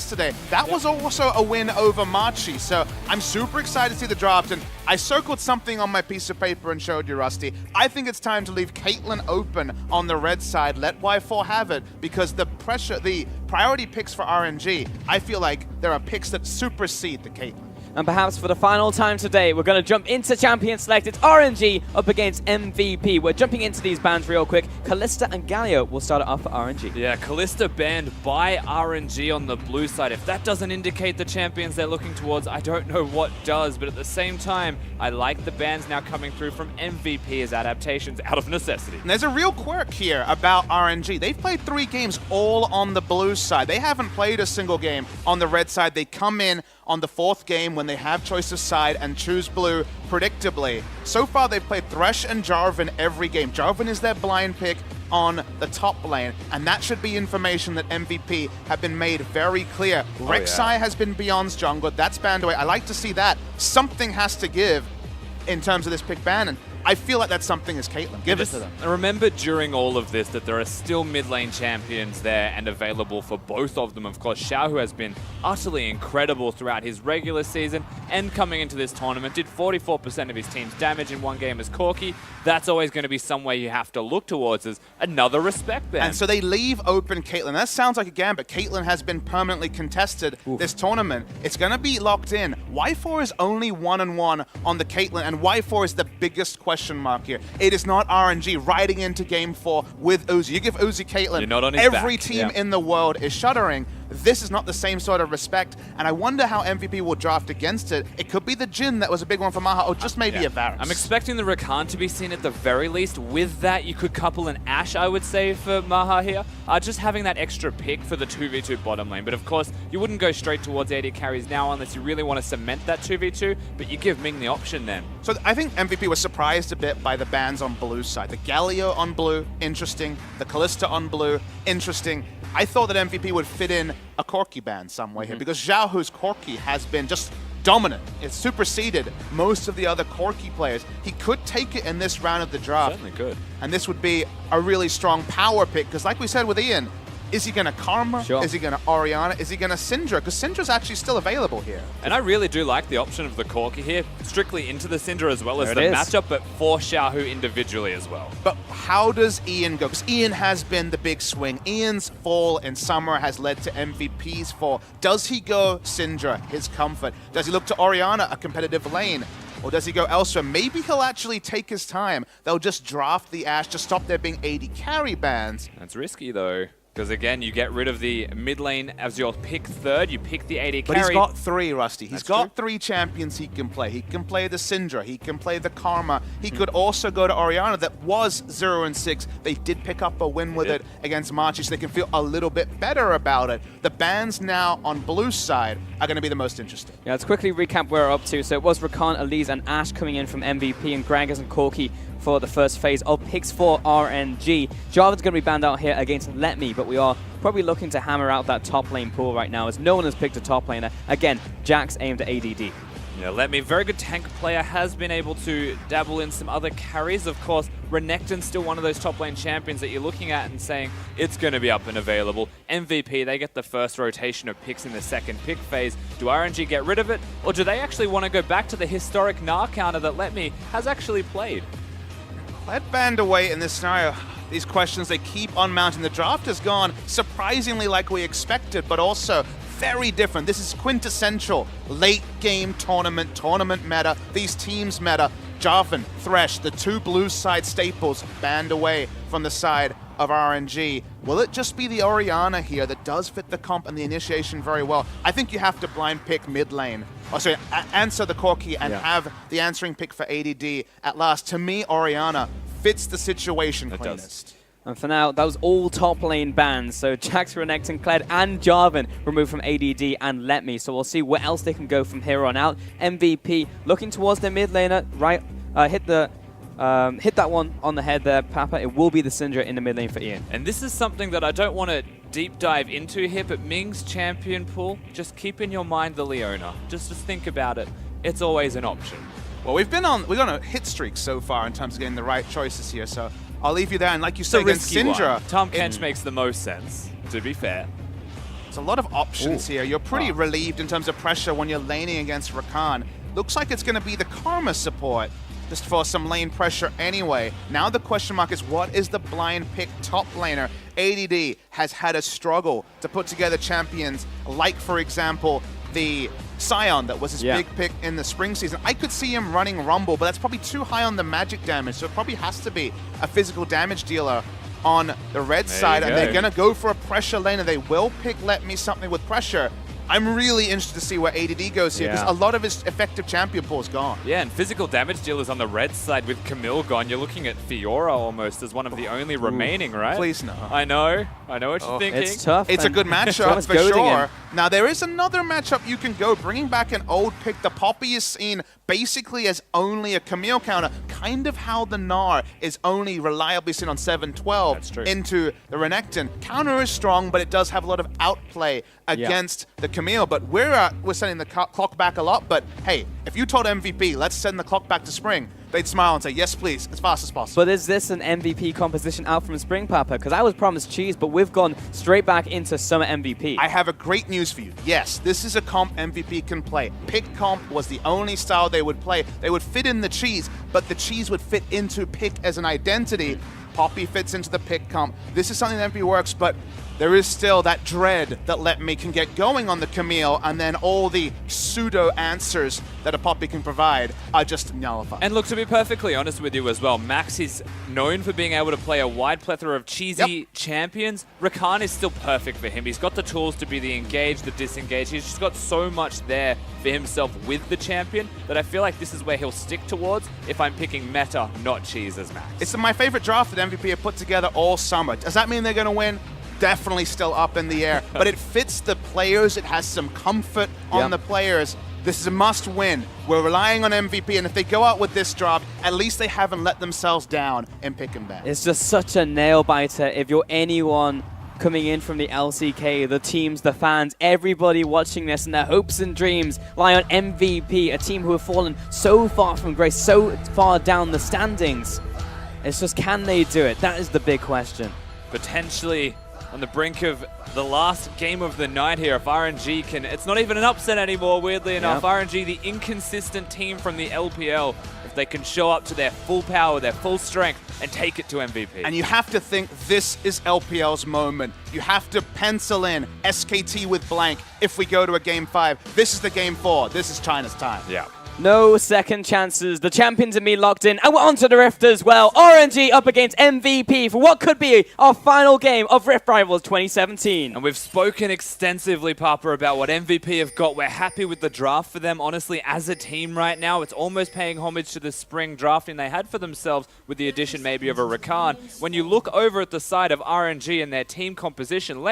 yesterday, that was also a win over Machi. So I'm super excited to see the draft, and I circled something on my piece of paper and showed you, Rusty. I think it's time to leave Caitlyn open on the red side. Let Y4 have it, because the priority picks for RNG, I feel like there are picks that supersede the Caitlyn. And perhaps for the final time today, we're going to jump into Champion Select. It's RNG up against MVP. We're jumping into these bans real quick. Kalista and Galio will start it off for RNG. Yeah, Kalista banned by RNG on the blue side. If that doesn't indicate the champions they're looking towards, I don't know what does. But at the same time, I like the bans now coming through from MVP as adaptations out of necessity. And there's a real quirk here about RNG. They've played 3 games all on the blue side. They haven't played a single game on the red side. They come in on the 4th game when they have choice of side and choose blue predictably. So far, they've played Thresh and Jarvan every game. Jarvan is their blind pick on the top lane, and that should be information that MVP have been made very clear. Rek'Sai has been Beyond's jungler. That's banned away. I like to see that. Something has to give in terms of this pick ban, and I feel like that something is Caitlyn. Give it to them. Remember during all of this that there are still mid lane champions there and available for both of them. Of course, Xiao, who has been utterly incredible throughout his regular season and coming into this tournament, did 44% of his team's damage in one game as Corki. That's always going to be somewhere you have to look towards as another respect ban. And so they leave open Caitlyn. That sounds like a gambit. Caitlyn has been permanently contested this tournament. It's going to be locked in. Y4 is only 1-1 on the Caitlyn, and Y4 is the biggest question mark here. It is not RNG riding into game 4 with Uzi. You give Uzi Caitlyn, every team in the world is shuddering. This is not the same sort of respect, and I wonder how MVP will draft against it. It could be the Jhin that was a big one for Maha, or just maybe a Varus. I'm expecting the Rakan to be seen at the very least. With that, you could couple an Ashe, I would say, for Maha here. Just having that extra pick for the 2v2 bottom lane. But of course, you wouldn't go straight towards AD carries now unless you really want to cement that 2v2, but you give Ming the option then. So I think MVP was surprised a bit by the bans on blue side. The Galio on blue, interesting. The Kalista on blue, interesting. I thought that MVP would fit in a Corki ban some way here, because Xiao, whose Corki has been just dominant. It's superseded most of the other Corki players. He could take it in this round of the draft. Certainly could. And this would be a really strong power pick, because like we said with Ian, is he going to Karma? Sure. Is he going to Orianna? Is he going to Syndra? Because Syndra's actually still available here. And I really do like the option of the Corki here, strictly into the Syndra as well as the matchup, but for Xiaohu individually as well. But how does Ian go? Because Ian has been the big swing. Ian's fall in summer has led to MVP's fall. Does he go Syndra, his comfort? Does he look to Orianna, a competitive lane? Or does he go elsewhere? Maybe he'll actually take his time. They'll just draft the Ashe to stop there being AD carry bans. That's risky though. Because again, you get rid of the mid lane as your pick third, you pick the AD carry. But he's got 3, Rusty. He's got 3 champions he can play. He can play the Syndra, he can play the Karma. He could also go to Orianna that was 0-6. They did pick up a win with it against Machi, so they can feel a little bit better about it. The bans now on blue side are going to be the most interesting. Yeah, let's quickly recap where we're up to. So it was Rakan, Elise, and Ashe coming in from MVP, and Gragas and Corki for the first phase of picks for RNG. Jarvan's going to be banned out here against Let Me, but we are probably looking to hammer out that top lane pool right now, as no one has picked a top laner. Again, Jax aimed at ADD. Yeah, Let Me, very good tank player, has been able to dabble in some other carries. Of course, Renekton's still one of those top lane champions that you're looking at and saying it's going to be up and available. MVP, they get the first rotation of picks in the second pick phase. Do RNG get rid of it, or do they actually want to go back to the historic Gnar counter that Let Me has actually played? Kled banned away in this scenario. These questions, they keep on mounting. The draft has gone surprisingly like we expected, but also very different. This is quintessential late game tournament meta. These teams meta. Jarvan, Thresh, the 2 blue side staples banned away from the side of RNG. Will it just be the Orianna here that does fit the comp and the initiation very well? I think you have to blind pick mid lane. Oh, sorry, answer the Corki and have the answering pick for ADD at last. To me, Orianna fits the situation cleanest. And for now, that was all top lane bans. So Jax, Renekton, Kled, and Jarvan removed from ADD and Let Me. So we'll see where else they can go from here on out. MVP looking towards their mid laner. Right, hit that one on the head there, Papa. It will be the Syndra in the mid lane for Ian. And this is something that I don't want to deep dive into here, but Ming's champion pool, just keep in your mind the Leona. Just think about it. It's always an option. Well, we've gone on a hit streak so far in terms of getting the right choices here, so I'll leave you there. And like you say, against Syndra, Tom Kench makes the most sense, to be fair. There's a lot of options here. You're pretty relieved in terms of pressure when you're laning against Rakan. Looks like it's going to be the Karma support just for some lane pressure anyway. Now the question mark is, what is the blind pick top laner? ADD has had a struggle to put together champions like, for example, the Scion that was his big pick in the spring season. I could see him running Rumble, but that's probably too high on the magic damage, so it probably has to be a physical damage dealer on the red side, and they're going to go for a pressure laner. They will pick Let Me something with pressure. I'm really interested to see where ADD goes here, because a lot of his effective champion pool is gone. Yeah, and physical damage dealers on the red side with Camille gone. You're looking at Fiora almost as one of the only remaining, right? Please no. I know what you're thinking. It's tough. It's a good matchup for sure. Now, there is another matchup you can go, bringing back an old pick. The Poppy is seen basically as only a Camille counter, kind of how the Gnar is only reliably seen on 7-12 into the Renekton. Counter is strong, but it does have a lot of outplay against the Camille. But we're sending the clock back a lot. But hey, if you told MVP, let's send the clock back to spring, they'd smile and say, yes, please, as fast as possible. But is this an MVP composition out from Spring, Papa? Because I was promised cheese, but we've gone straight back into Summer MVP. I have a great news for you. Yes, this is a comp MVP can play. Pick comp was the only style they would play. They would fit in the cheese, but the cheese would fit into pick as an identity. Poppy fits into the pick comp. This is something that MVP works, but there is still that dread that Let Me can get going on the Camille, and then all the pseudo answers that a Poppy can provide are just nullified. And look, to be perfectly honest with you as well, Max is known for being able to play a wide plethora of cheesy champions. Rakan is still perfect for him. He's got the tools to be the engaged, the disengaged. He's just got so much there for himself with the champion that I feel like this is where he'll stick towards if I'm picking meta, not cheese as Max. It's my favorite draft that MVP have put together all summer. Does that mean they're going to win? Definitely still up in the air, but it fits the players. It has some comfort on the players. This is a must-win. We're relying on MVP, and if they go out with this draft, at least they haven't let themselves down in pick and ban. It's just such a nail-biter. If you're anyone coming in from the LCK, the teams, the fans, everybody watching this, and their hopes and dreams lie on MVP, a team who have fallen so far from grace, so far down the standings. It's just, can they do it? That is the big question. Potentially on the brink of the last game of the night here. If RNG can, it's not even an upset anymore, weirdly enough. RNG, the inconsistent team from the LPL, if they can show up to their full power, their full strength, and take it to MVP. And you have to think this is LPL's moment. You have to pencil in SKT with blank if we go to a Game 5. This is the Game 4. This is China's time. Yeah. No second chances. The champions are me locked in. And we're onto the Rift as well. RNG up against MVP for what could be our final game of Rift Rivals 2017. And we've spoken extensively, Papa, about what MVP have got. We're happy with the draft for them. Honestly, as a team right now, it's almost paying homage to the spring drafting they had for themselves with the addition maybe of a Rakan. When you look over at the side of RNG and their team composition,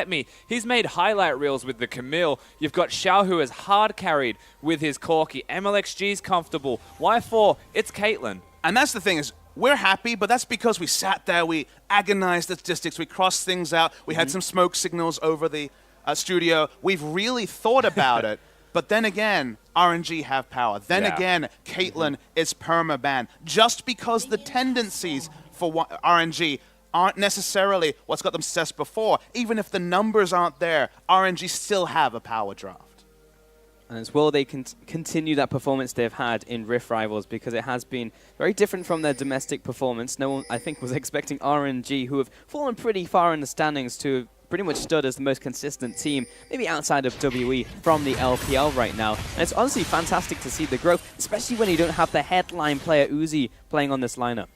he's made highlight reels with the Camille. You've got Xiao, who is hard carried with his Corki. MLXG's comfortable. Y4, it's Caitlyn. And that's the thing is, we're happy, but that's because we sat there, we agonized the statistics, we crossed things out, we had some smoke signals over the studio. We've really thought about it. But then again, RNG have power. Then again, Caitlyn is permaban. Just because the tendencies for RNG aren't necessarily what's got them success before. Even if the numbers aren't there, RNG still have a power draft. And it's will they continue that performance they've had in Rift Rivals, because it has been very different from their domestic performance. No one, I think, was expecting RNG, who have fallen pretty far in the standings, to have pretty much stood as the most consistent team, maybe outside of WE, from the LPL right now. And it's honestly fantastic to see the growth, especially when you don't have the headline player Uzi playing on this lineup.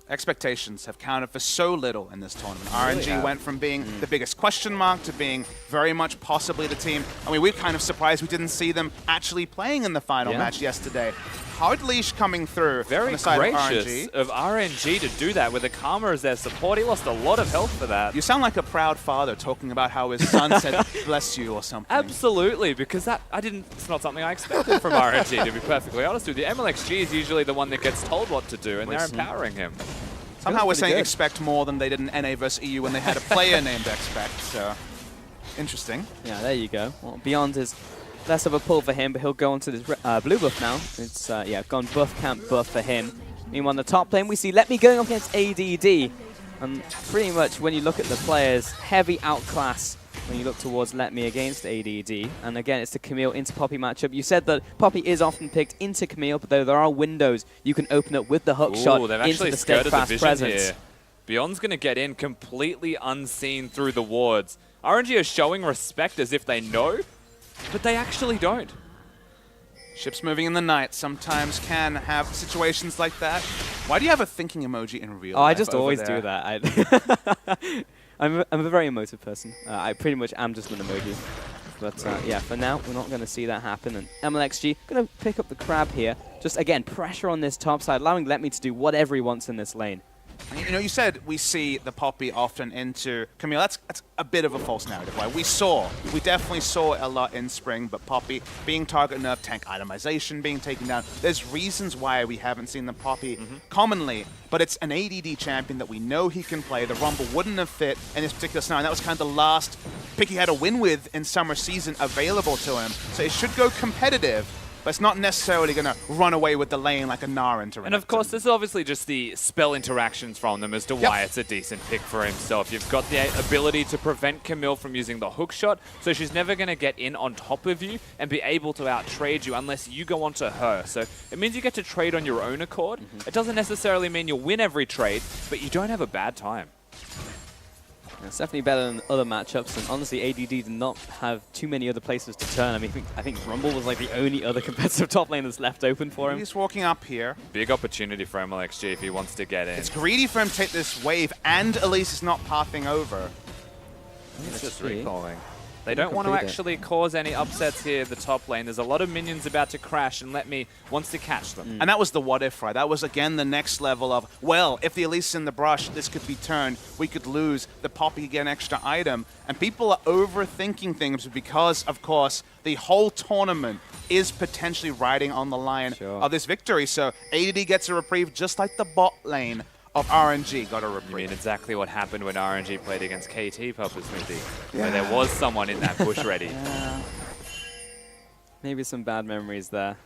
Expectations have counted for so little in this tournament. RNG went from being the biggest question mark to being very much possibly the team. I mean, we're kind of surprised we didn't see them actually playing in the final match yesterday. Hard leash coming through Very on the side gracious of RNG to do that with the Karma as their support. He lost a lot of health for that. You sound like a proud father talking about how his son said, bless you, or something. Absolutely, because it's not something I expected from RNG, to be perfectly honest with you. MLXG is usually the one that gets told what to do, and they're empowering him. Somehow we're saying expect more than they did in NA vs EU when they had a player named Expect, so interesting. Yeah, there you go. Well, Beyond is less of a pull for him, but he'll go onto this blue buff now. It's, gone buff camp buff for him. Meanwhile, on the top lane, we see Let Me going up against ADD. And pretty much when you look at the players, heavy outclass when you look towards Let Me against ADD. And again, it's the Camille into Poppy matchup. You said that Poppy is often picked into Camille, but there are windows you can open up with the hook shot into the steadfast presence. Here. Beyond's going to get in completely unseen through the wards. RNG are showing respect as if they know, but they actually don't. Ships moving in the night sometimes can have situations like that. Why do you have a thinking emoji in real life? I just always do that. I'm a very emotive person. I pretty much am just an emoji. But yeah, for now, we're not going to see that happen. And MLXG going to pick up the crab here. Just, again, pressure on this top side, allowing Let Me to do whatever he wants in this lane. You know, you said we see the Poppy often into Camille. That's a bit of a false narrative, right? We definitely saw it a lot in spring, but Poppy being target nerfed, tank itemization being taken down. There's reasons why we haven't seen the Poppy commonly, but it's an ADD champion that we know he can play. The Rumble wouldn't have fit in this particular scenario. And that was kind of the last pick he had a win with in summer season available to him. So it should go competitive. But it's not necessarily going to run away with the lane like a Gnar into And of course, this is obviously just the spell interactions from them as to why it's a decent pick for himself. You've got the ability to prevent Camille from using the hook shot, so she's never going to get in on top of you and be able to out-trade you unless you go onto her. So it means you get to trade on your own accord. It doesn't necessarily mean you'll win every trade, but you don't have a bad time. It's definitely better than other matchups, and honestly, ADD did not have too many other places to turn. I mean, I think Rumble was like the only other competitive top lane that's left open for him. He's walking up here. Big opportunity for MLXG if he wants to get in. It's greedy for him to take this wave, and Elise is not pathing over. It's just recalling. They don't want to actually cause any upsets here at the top lane. There's a lot of minions about to crash, and Let Me wants to catch them. And that was the what if, right? That was, again, the next level of, well, if the Elise is in the brush, this could be turned. We could lose. The Poppy get an extra item. And people are overthinking things because, of course, the whole tournament is potentially riding on the line of this victory. So ADD gets a reprieve just like the bot lane of RNG got a reprieve. You mean exactly what happened when RNG played against KT, Papa Smithy, where there was someone in that bush ready. Maybe some bad memories there.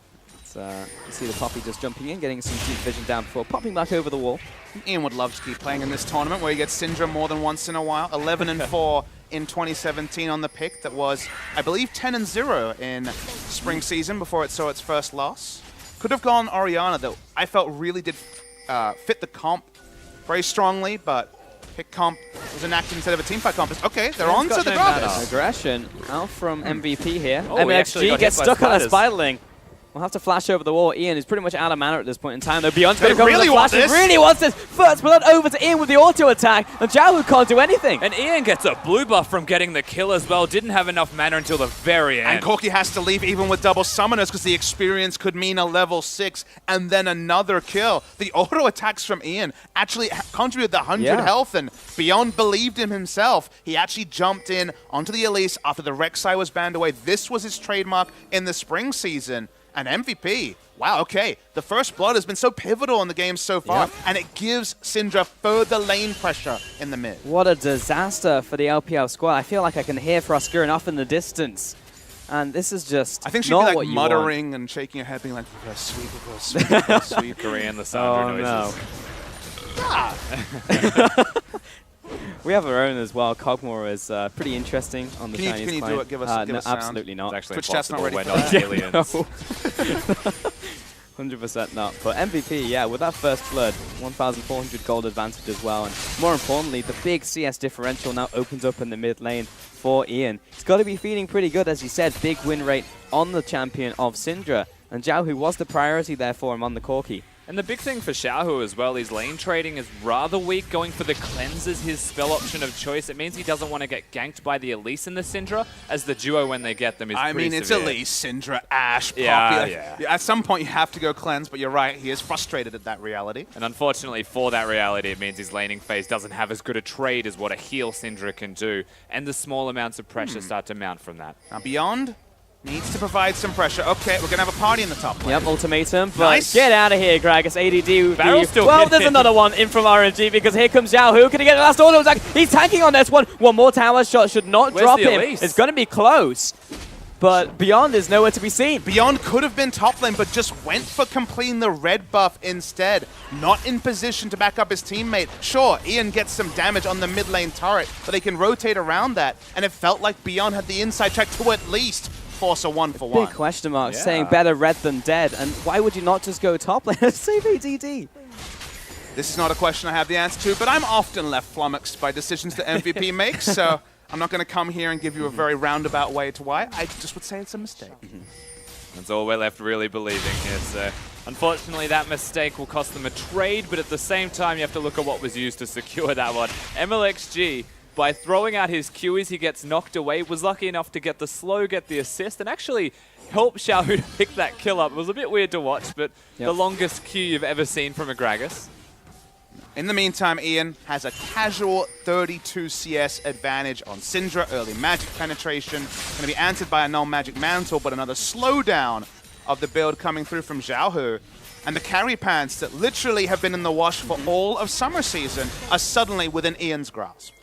You see the Poppy just jumping in, getting some deep vision down before popping back over the wall. Ian would love to keep playing in this tournament where he gets Syndra more than once in a while. 11-4 in 2017 on the pick that was, I believe, 10-0 in spring season before it saw its first loss. Could have gone Orianna, that I felt really did fit the comp very strongly, but pick comp was enacted instead of a teamfight comp. Okay, they're on to the Gravis. Aggression out from MVP here. Oh, MLXG gets stuck on a Spiderling. We'll have to flash over the wall. Ian is pretty much out of mana at this point in time, though. Beyond's going to come with the flash. He really wants this. First blood over to Ian with the auto attack, and Jiahu can't do anything. And Ian gets a blue buff from getting the kill as well. Didn't have enough mana until the very end. And Corki has to leave even with double summoners because the experience could mean a level 6 and then another kill. The auto attacks from Ian actually contributed the 100 health, and Beyond believed in himself. He actually jumped in onto the Elise after the Rek'Sai was banned away. This was his trademark in the spring season. And MVP, wow, okay. The first blood has been so pivotal in the game so far, and it gives Syndra further lane pressure in the mid. What a disaster for the LPL squad. I feel like I can hear Froskurin off in the distance. And this is just I think she'd not be what like you muttering want. And shaking her head, being like, sweet, sweet, sweet. Korean, the Sandra noises. No. We have our own as well. Cogmore is pretty interesting on the Chinese Can you client. do it? Give us no, a sound. absolutely not. It's actually Twitch chat's not ready we're for not that. aliens. 100% not. But MVP, yeah, with that first blood, 1,400 gold advantage as well. And more importantly, the big CS differential now opens up in the mid lane for Ian. He's got to be feeling pretty good, as you said. Big win rate on the champion of Syndra. And Jiahu was the priority there for him on the Corki. And the big thing for Xiaohu as well is lane trading is rather weak. Going for the cleanse is his spell option of choice. It means he doesn't want to get ganked by the Elise and the Syndra, as the duo when they get them is pretty severe. It's Elise, Syndra, Ashe, Poppy. Yeah. At some point you have to go cleanse, but you're right, he is frustrated at that reality. And unfortunately for that reality, it means his laning phase doesn't have as good a trade as what a heal Syndra can do. And the small amounts of pressure start to mount from that. Now Beyond needs to provide some pressure. Okay, we're going to have a party in the top lane. Yep, ultimatum, but Nice. get out of here, Gragas. ADD. Barrel's still well, hit there's him. another one in from RNG because here comes Xiaohu. Can he get the last auto attack? He's tanking on this one. One more tower shot should not Where's drop the him. Elise? It's going to be close. but Beyond is nowhere to be seen. Beyond could have been top lane, but just went for completing the red buff instead. Not in position to back up his teammate. Sure, Ian gets some damage on the mid lane turret, but they can rotate around that, and it felt like Beyond had the inside track to at least force a 1-for-1. Big question mark, saying better red than dead, and why would you not just go top lane? Save ADD. This is not a question I have the answer to, but I'm often left flummoxed by decisions that MVP makes, so I'm not going to come here and give you a very roundabout way to why. I just would say it's a mistake. That's all we're left really believing here. So unfortunately, that mistake will cost them a trade, but at the same time, you have to look at what was used to secure that one. MLXG, by throwing out his Q as he gets knocked away, was lucky enough to get the slow, get the assist, and actually help Xiaohu to pick that kill up. It was a bit weird to watch, but the longest Q you've ever seen from a Gragas. In the meantime, Ian has a casual 32 CS advantage on Syndra. Early magic penetration. Going to be answered by a null-magic mantle, but another slowdown of the build coming through from Xiaohu. And the carry pants that literally have been in the wash for all of summer season are suddenly within Ian's grasp.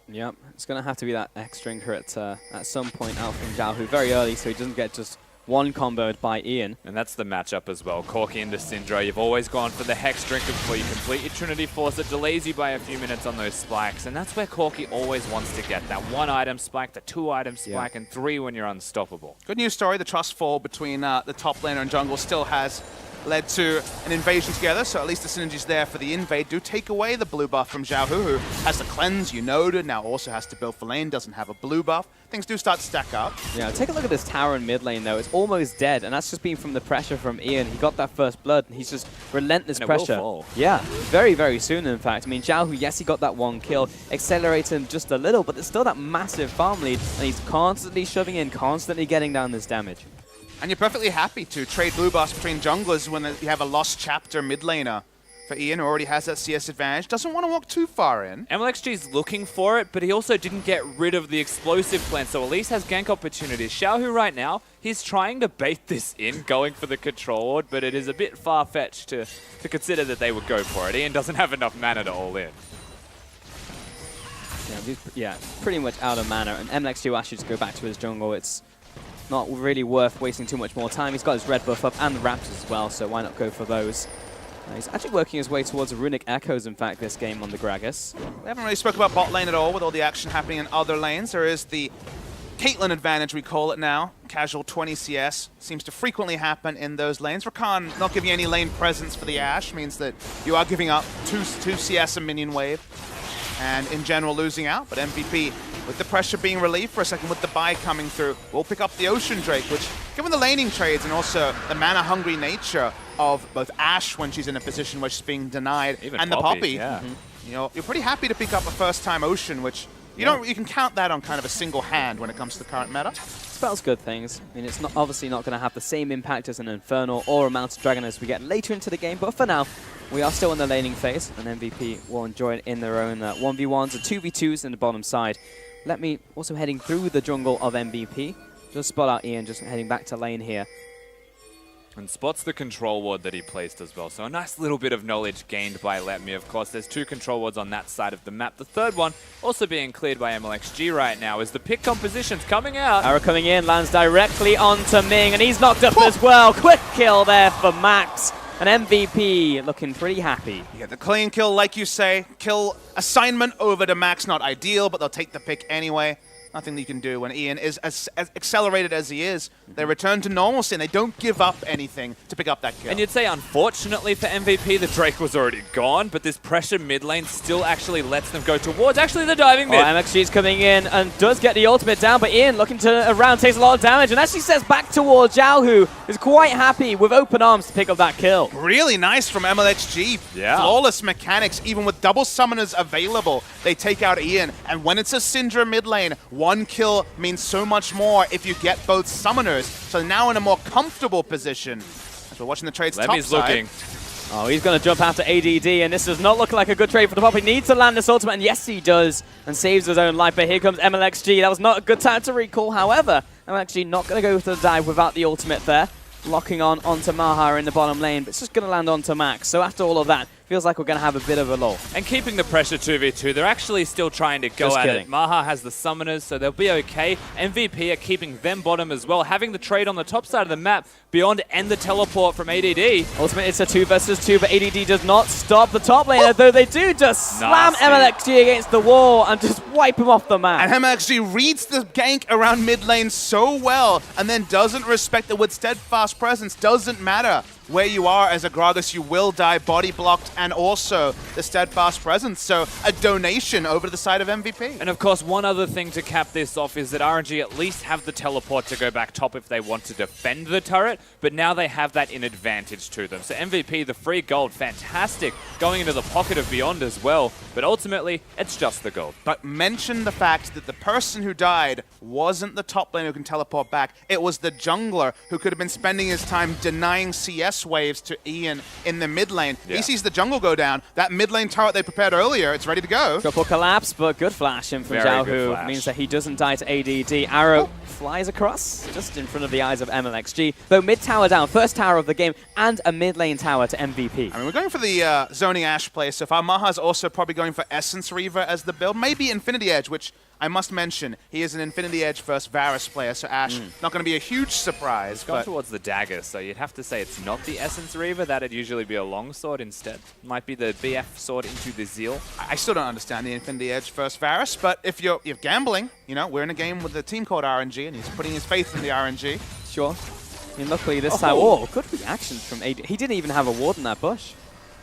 Yep, it's going to have to be that extra crit at some point out from Xiaohu very early so he doesn't get just one comboed by Ian. And that's the matchup as well. Corki into Syndra. You've always gone for the Hex Drinker before you complete your Trinity Force. It delays you by a few minutes on those spikes. And that's where Corki always wants to get. That 1-item spike, the 2-item spike, and 3 when you're unstoppable. Good news story. The trust fall between the top laner and jungle still has led to an invasion together, so at least the synergy's there for the invade. Do take away the blue buff from Xiaohu, who has the cleanse, you noted, now also has to build for lane, doesn't have a blue buff. Things do start to stack up. Yeah, take a look at this tower in mid lane, though. It's almost dead, and that's just been from the pressure from Ian. He got that first blood, and he's just relentless pressure. Will fall. Yeah, very, very soon, in fact. I mean, Xiaohu, yes, he got that one kill, accelerated him just a little, but there's still that massive farm lead, and he's constantly shoving in, constantly getting down this damage. And you're perfectly happy to trade blue buffs between junglers when you have a lost chapter mid laner. For Ian, who already has that CS advantage, doesn't want to walk too far in. MLXG's looking for it, but he also didn't get rid of the explosive plan, so Elise has gank opportunities. Xiaohu right now, he's trying to bait this in, going for the control ward, but it is a bit far-fetched to consider that they would go for it. Ian doesn't have enough mana to all in. Yeah, pretty much out of mana, and MLXG will actually just go back to his jungle. It's not really worth wasting too much more time. He's got his red buff up and the raptors as well, so why not go for those? He's actually working his way towards Runic Echoes, in fact, this game on the Gragas. We haven't really spoke about bot lane at all with all the action happening in other lanes. There is the Caitlyn advantage, we call it now. Casual 20 CS seems to frequently happen in those lanes. Rakan not giving any lane presence for the Ashe means that you are giving up 2 CS a minion wave, and in general losing out. But MVP, with the pressure being relieved for a second, with the buy coming through, will pick up the Ocean Drake, which, given the laning trades and also the mana-hungry nature of both Ashe when she's in a position where she's being denied, even and Poppy, the Poppy, you know, you're pretty happy to pick up a first-time Ocean, which you can count that on kind of a single hand when it comes to the current meta. Spells good things. I mean, it's not obviously not going to have the same impact as an Infernal or a Mounted Dragon as we get later into the game, but for now, we are still in the laning phase, and MVP will enjoy it in their own 1v1s and 2v2s in the bottom side. Let me also heading through the jungle of MVP. Just spot out Ian, just heading back to lane here. And spots the control ward that he placed as well. So a nice little bit of knowledge gained by Let Me. Of course, there's 2 control wards on that side of the map. The third one also being cleared by MLXG right now as the pick composition's coming out. Arrow coming in, lands directly onto Ming, and he's knocked up as well. Quick kill there for Max. And MVP looking pretty happy. Yeah, the clean kill, like you say, kill assignment over to Max, not ideal, but they'll take the pick anyway. Nothing that you can do when Ian is as accelerated as he is. They return to normalcy and they don't give up anything to pick up that kill. And you'd say, unfortunately for MVP, the Drake was already gone, but this pressure mid lane still actually lets them go towards actually the diving mid. MXG's coming in and does get the ultimate down, but Ian looking to around takes a lot of damage and actually says back towards Zhao, who is quite happy with open arms to pick up that kill. Really nice from MLXG. Yeah. Flawless mechanics, even with double summoners available. They take out Ian, and when it's a Syndra mid lane, 1 kill means so much more if you get both summoners. So now in a more comfortable position. As we're watching the trades top side. Looking. Oh, he's going to jump after ADD, and this does not look like a good trade for the Poppy. He needs to land this ultimate, and yes, he does, and saves his own life. But here comes MLXG. That was not a good time to recall. However, MLXG not going to go for the dive without the ultimate there. Locking on onto Maha in the bottom lane, but it's just going to land onto Max. So after all of that, feels like we're going to have a bit of a lull. And keeping the pressure 2v2, they're actually still trying to go Just at kidding. it. Maha has the summoners, so they'll be okay. MVP are keeping them bottom as well, having the trade on the top side of the map, Beyond and the teleport from ADD. Ultimately, it's a 2 versus 2, but ADD does not stop the top laner, though they do just slam MLXG against the wall and just wipe him off the map. And MLXG reads the gank around mid lane so well, and then doesn't respect it with steadfast presence. Doesn't matter where you are as a Gragas, you will die body blocked, and also the steadfast presence. So a donation over to the side of MVP. And of course, one other thing to cap this off is that RNG at least have the teleport to go back top if they want to defend the turret, but now they have that in advantage to them. So MVP, the free gold, fantastic, going into the pocket of Beyond as well, but ultimately, it's just the gold. But mention the fact that the person who died wasn't the top laner who can teleport back. It was the jungler who could have been spending his time denying CS waves to Ian in the mid lane. Yeah. He sees the jungle go down. That mid lane turret they prepared earlier, it's ready to go. Triple collapse, but good flash in from Very Zhao, good who flash. means that he doesn't die to ADD. Arrow flies across, just in front of the eyes of MLXG. Though mid tower down, first tower of the game, and a mid lane tower to MVP. I mean, we're going for the zoning Ash play so far. Maha's also probably going for Essence Reaver as the build. Maybe Infinity Edge, which I must mention, he is an Infinity Edge versus Varus player, so Ash, not going to be a huge surprise. Gone But towards the dagger, so you'd have to say it's not the Essence Reaver. That'd usually be a long sword instead. Might be the BF sword into the Zeal. I still don't understand the Infinity Edge versus Varus, but if you're gambling, you know, we're in a game with a team called RNG, and he's putting his faith in the RNG. Sure. I mean, luckily this time, oh, good reactions from ADD. He didn't even have a ward in that bush.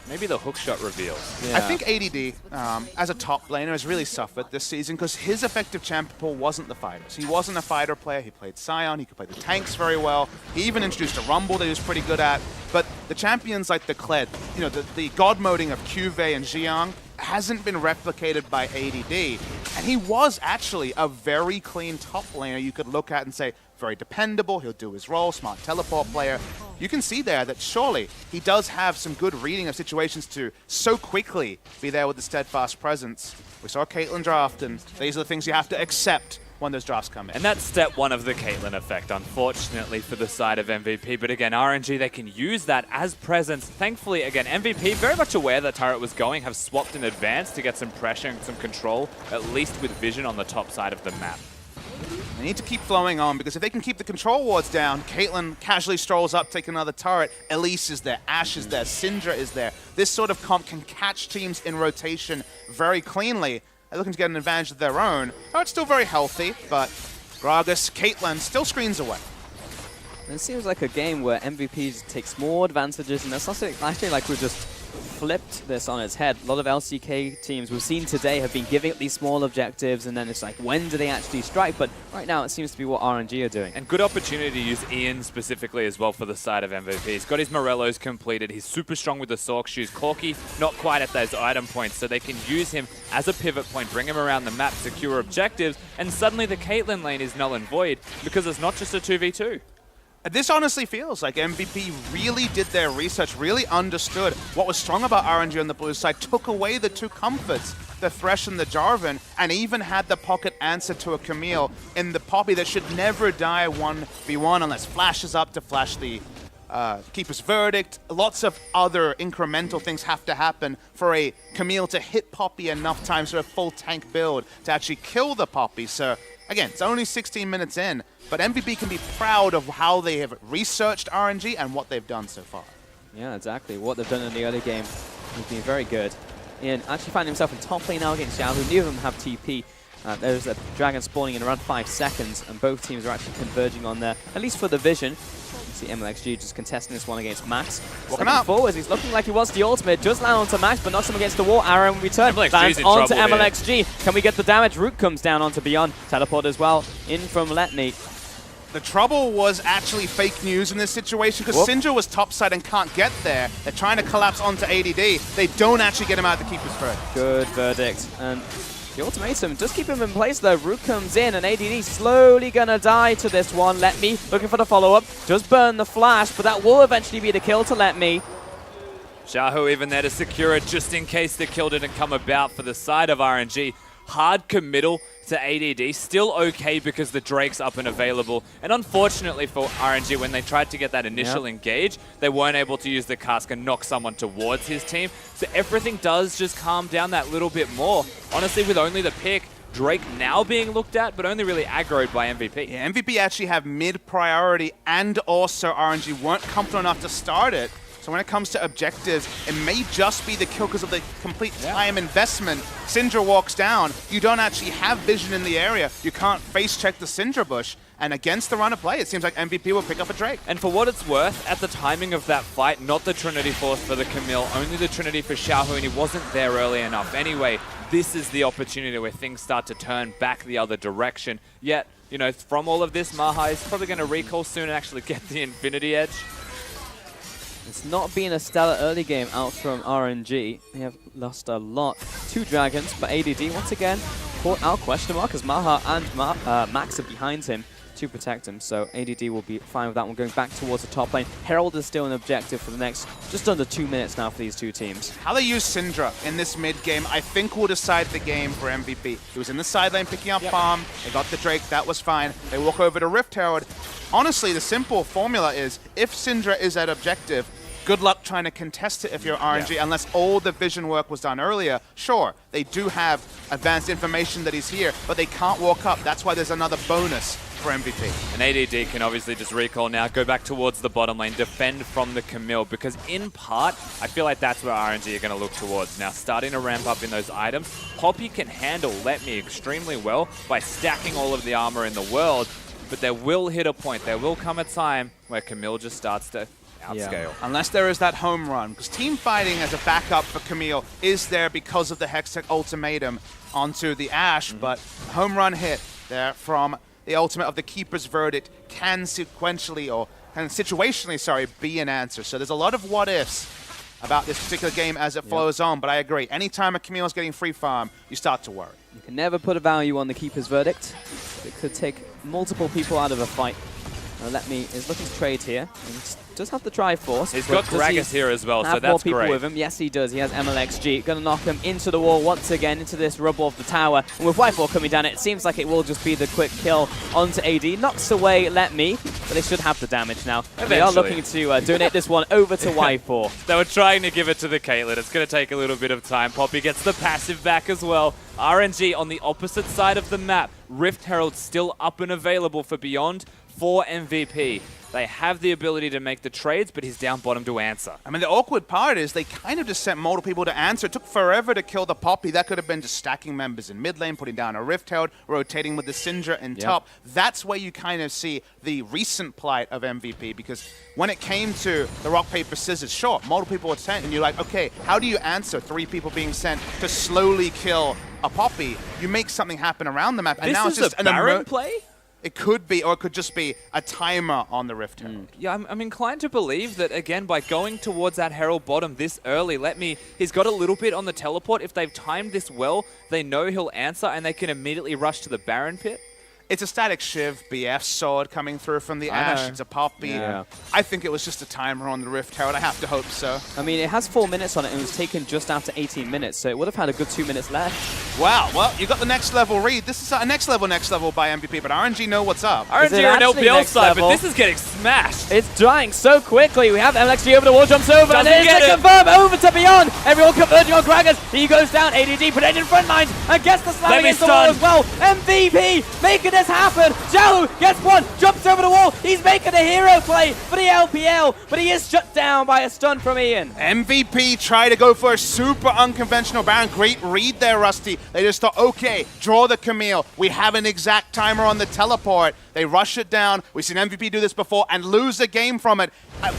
Maybe the hookshot reveals. Yeah. I think ADD, as a top laner, has really suffered this season because his effective champion pool wasn't the fighters. He wasn't a fighter player. He played Sion. He could play the tanks very well. He even introduced a Rumble that he was pretty good at. But the champions like the Kled, you know, the god moding of Cuvée and Xiang hasn't been replicated by ADD. And he was actually a very clean top laner you could look at and say, very dependable, he'll do his role, smart teleport player. You can see there that surely he does have some good reading of situations to so quickly be there with the steadfast presence. We saw Caitlyn draft, and these are the things you have to accept when those drafts come in. And that's step one of the Caitlyn effect, unfortunately, for the side of MVP. But again, RNG, they can use that as presence. Thankfully, again, MVP, very much aware that turret was going, have swapped in advance to get some pressure and some control, at least with vision on the top side of the map. They need to keep flowing on, because if they can keep the control wards down, Caitlyn casually strolls up, take another turret. Elise is there, Ashe is there, Syndra is there. This sort of comp can catch teams in rotation very cleanly. They're looking to get an advantage of their own. Turret's still very healthy, but Gragas, Caitlyn still screens away. And it seems like a game where MVP takes more advantages, and that's actually like we've just flipped this on its head. A lot of LCK teams we've seen today have been giving up these small objectives, and then it's like, when do they actually strike? But right now, it seems to be what RNG are doing. And good opportunity to use Ian specifically as well for the side of MVP. He's got his Morellos completed. He's super strong with the Sork shoes. Corki, not quite at those item points, so they can use him as a pivot point, bring him around the map, secure objectives, and suddenly the Caitlyn lane is null and void because it's not just a 2v2. This honestly feels like MVP really did their research, really understood what was strong about RNG on the blue side, took away the two comforts, the Thresh and the Jarvan, and even had the pocket answer to a Camille in the Poppy that should never die 1v1 unless Flash is up to flash the Keeper's Verdict. Lots of other incremental things have to happen for a Camille to hit Poppy enough times for a full tank build to actually kill the Poppy. So again, it's only 16 minutes in, but MVP can be proud of how they have researched RNG and what they've done so far. Yeah, exactly. What they've done in the early game has been very good. Ian actually found himself in top lane now against Zhao, who neither of them have TP. There's a dragon spawning in around 5 seconds, and both teams are actually converging on there, at least for the vision. You see MLXG just contesting this one against Max. Walking up. Forwards, he's looking like he wants the ultimate. Does land onto Max, but knocks him against the wall. Arrow in return. Lands onto MLXG. Can we get the damage? Root comes down onto Beyond. Teleport as well. In from Let Me. The trouble was actually fake news in this situation because Syndra was topside and can't get there. They're trying to collapse onto ADD. They don't actually get him out of the Keeper's Verdict. Good verdict. And the ultimatum does keep him in place though. Root comes in and ADD slowly gonna die to this one. Let Me looking for the follow-up. Does burn the flash, but that will eventually be the kill to Let Me. Xiaohu even there to secure it just in case the kill didn't come about for the side of RNG. hard committal to ADD. Still okay because the Drake's up and available. And unfortunately for RNG, when they tried to get that initial engage, they weren't able to use the cask and knock someone towards his team. So everything does just calm down that little bit more. Honestly, with only the pick, Drake now being looked at, but only really aggroed by MVP. Yeah, MVP actually have mid-priority, and also RNG weren't comfortable enough to start it. So when it comes to objectives, it may just be the kill because of the complete time investment. Syndra walks down. You don't actually have vision in the area. You can't face check the Syndra bush. And against the run of play, it seems like MVP will pick up a Drake. And for what it's worth, at the timing of that fight, not the Trinity Force for the Camille, only the Trinity for Xiaohu, and he wasn't there early enough. Anyway, this is the opportunity where things start to turn back the other direction. Yet, you know, from all of this, Maha is probably going to recall soon and actually get the Infinity Edge. It's not been a stellar early game out from RNG. They have lost a lot. 2 dragons, but ADD once again caught out question mark as Maha and Max are behind him to protect him. So ADD will be fine with that one, going back towards the top lane. Herald is still an objective for the next just under 2 minutes now for these two teams. How they use Syndra in this mid game, I think will decide the game for MVP. He was in the side lane picking up farm. They got the Drake, that was fine. They walk over to Rift Herald. Honestly, the simple formula is if Syndra is at objective, good luck trying to contest it if you're RNG, unless all the vision work was done earlier. Sure, they do have advanced information that he's here, but they can't walk up. That's why there's another bonus for MVP. And ADD can obviously just recall now, go back towards the bottom lane, defend from the Camille, because in part, I feel like that's where RNG are going to look towards. Now, starting to ramp up in those items, Poppy can handle Let Me extremely well by stacking all of the armor in the world, but there will hit a point, there will come a time where Camille just starts to outscale. Unless there is that home run, because team fighting as a backup for Camille is there because of the Hextech ultimatum onto the Ashe, but home run hit there from the ultimate of the Keeper's Verdict can sequentially, or can situationally, sorry, be an answer. So there's a lot of what-ifs about this particular game as it flows on, but I agree. Anytime a Camille's getting free farm, you start to worry. You can never put a value on the Keeper's Verdict. It could take multiple people out of a fight. Let Me is looking to trade here. And does have the Triforce. He's got Gragas here as well, so that's more people great. with him. Yes, he does. He has MLXG. Going to knock him into the wall once again, into this rubble of the tower. And with Y4 coming down, it seems like it will just be the quick kill onto AD. Knocks away Let Me, but they should have the damage now. They are looking to donate this one over to Y4. They were trying to give it to the Caitlyn. It's going to take a little bit of time. Poppy gets the passive back as well. RNG on the opposite side of the map. Rift Herald still up and available for Beyond for MVP. They have the ability to make the trades, but he's down bottom to answer. I mean, the awkward part is they kind of just sent multiple people to answer. It took forever to kill the Poppy. That could have been just stacking members in mid lane, putting down a Rift Herald, rotating with the Syndra in top. That's where you kind of see the recent plight of MVP, because when it came to the rock, paper, scissors, sure, multiple people were sent, and you're like, okay, how do you answer 3 people being sent to slowly kill a Poppy? You make something happen around the map, and now it's just a Baron play? It could be, or it could just be a timer on the Rift Herald. Yeah, I'm inclined to believe that, again, by going towards that Herald bottom this early, he's got a little bit on the teleport. If they've timed this well, they know he'll answer, and they can immediately rush to the Baron pit. It's a static Shiv BF sword coming through from the Ashe. It's a Poppy. Yeah. I think it was just a timer on the Rift Herald. I have to hope so. I mean, it has 4 minutes on it and it was taken just after 18 minutes, so it would have had a good 2 minutes left. Wow. Well, you got the next level read. This is a next level by MVP, but RNG know what's up. RNG are an LPL side, but this is getting smashed. It's dying so quickly. We have MLXG over the wall, jumps over, and Doesn't it is confirmed over to Beyond. Everyone converging on Gragas. He goes down. ADD protected front lines and gets the slamming against the wall as well. MVP making this happen. Xiaohu gets one, jumps over the wall. He's making a hero play for the LPL, but he is shut down by a stun from Ian. MVP try to go for a super unconventional Baron. Great read there, Rusty. They just thought, okay, draw the Camille. We have an exact timer on the teleport. They rush it down. We've seen MVP do this before and lose a game from it.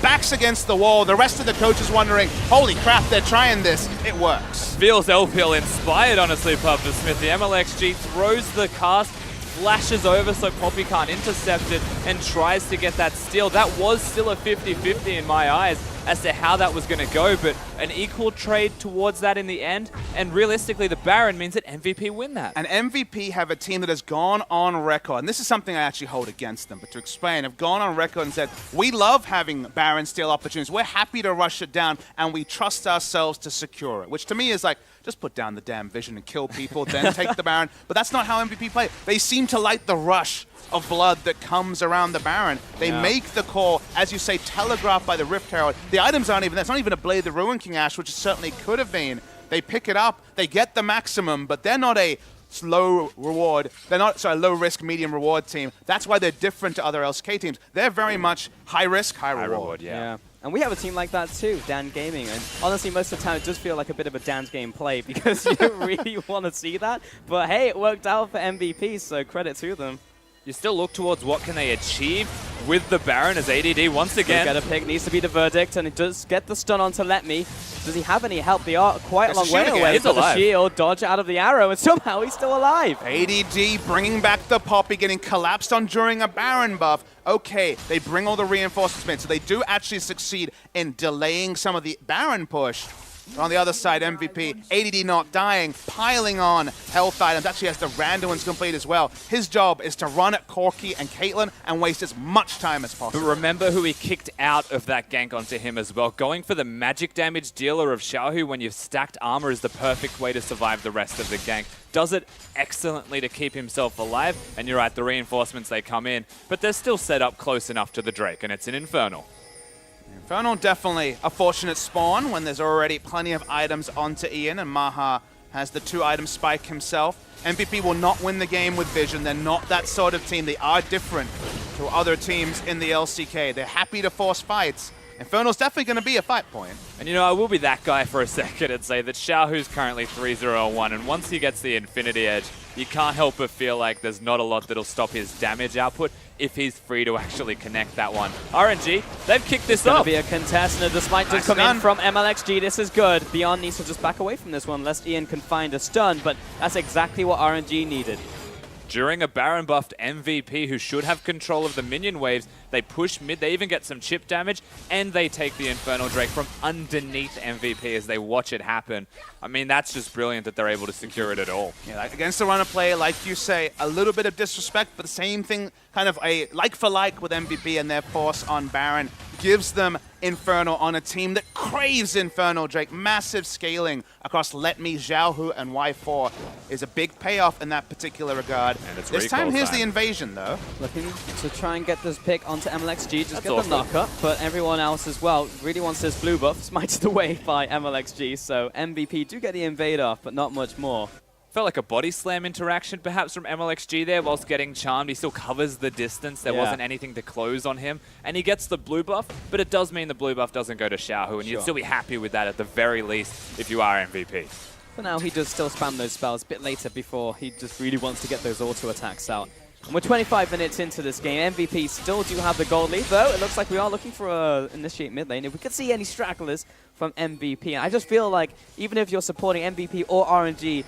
Backs against the wall. The rest of the coach is wondering, holy crap, they're trying this. It works. Feels LPL inspired, honestly, Papa Smith. The MLXG throws the cast, flashes over so Poppy can't intercept it, and tries to get that steal. That was still a 50-50 in my eyes. as to how that was going to go, but an equal trade towards that in the end, and realistically the Baron means that MVP win that. And MVP have a team that has gone on record, and this is something I actually hold against them, but to explain, have gone on record and said, we love having Baron steal opportunities, we're happy to rush it down, and we trust ourselves to secure it, which to me is like, just put down the damn vision and kill people, then take the Baron. But that's not how MVP play. They seem to like the rush of blood that comes around the Baron. They make the call, as you say, telegraphed by the Rift Herald. The items aren't even there. It's not even a Blade of the Ruin King Ash, which it certainly could have been. They pick it up, they get the maximum, but they're not a low reward. They're not, sorry, low risk, medium reward team. That's why they're different to other LCK teams. They're very much high risk, high reward. Yeah. And we have a team like that too, Dan Gaming. And honestly, most of the time it does feel like a bit of a Dan's game play because you don't really want to see that. But hey, it worked out for MVP, so credit to them. You still look towards what can they achieve with the Baron as ADD once again. Get a pick, needs to be the verdict, and it does get the stun onto Let Me. Does he have any help? They are quite a long way away. He's alive. The shield, dodge out of the arrow, and somehow he's still alive. ADD bringing back the Poppy, getting collapsed on during a Baron buff. Okay, they bring all the reinforcements in, so they do actually succeed in delaying some of the Baron push. On the other side, MVP, ADD not dying, piling on health items. Actually has the Randuin's complete as well. His job is to run at Corki and Caitlyn and waste as much time as possible. But remember who he kicked out of that gank onto him as well. Going for the magic damage dealer of Xiaohu when you've stacked armor is the perfect way to survive the rest of the gank. Does it excellently to keep himself alive. And you're right, the reinforcements, they come in. But they're still set up close enough to the Drake, and it's an Infernal. Infernal definitely a fortunate spawn when there's already plenty of items onto Ian, and Maha has the 2-item spike himself. MVP will not win the game with vision. They're not that sort of team. They are different to other teams in the LCK. They're happy to force fights. Infernal's definitely going to be a fight point. And you know, I will be that guy for a second and say that Xiaohu's currently 3-0-1, and once he gets the Infinity Edge, you can't help but feel like there's not a lot that'll stop his damage output if he's free to actually connect that one. RNG, they've kicked this off. It's going to be a contest, and despite just coming in from MLXG, this is good. Beyond needs to just back away from this one, lest Ian can find a stun, but that's exactly what RNG needed. During a Baron buffed MVP who should have control of the minion waves, they push mid, they even get some chip damage, and they take the Infernal Drake from underneath MVP as they watch it happen. I mean, that's just brilliant that they're able to secure it at all. Yeah, like against the runner play, like you say, a little bit of disrespect, but the same thing, kind of a like for like with MVP and their force on Baron, gives them Infernal on a team that craves Infernal Drake. Massive scaling across Let Me, Xiaohu, and Y4 is a big payoff in that particular regard. This time, here's the invasion, though. Looking to try and get this pick onto MLXG, just get the knock-up, but everyone else as well really wants this blue buff, smited away by MLXG, so MVP do get the invade off, but not much more. Felt like a body slam interaction perhaps from MLXG there whilst getting charmed. He still covers the distance. There wasn't anything to close on him. And he gets the blue buff, but it does mean the blue buff doesn't go to Xiaohu, and you'd still be happy with that at the very least if you are MVP. For now, he does still spam those spells a bit later before he just really wants to get those auto attacks out. And we're 25 minutes into this game. MVP still do have the gold lead, though. It looks like we are looking for a initiate mid lane. If we could see any stragglers from MVP, and I just feel like even if you're supporting MVP or RNG,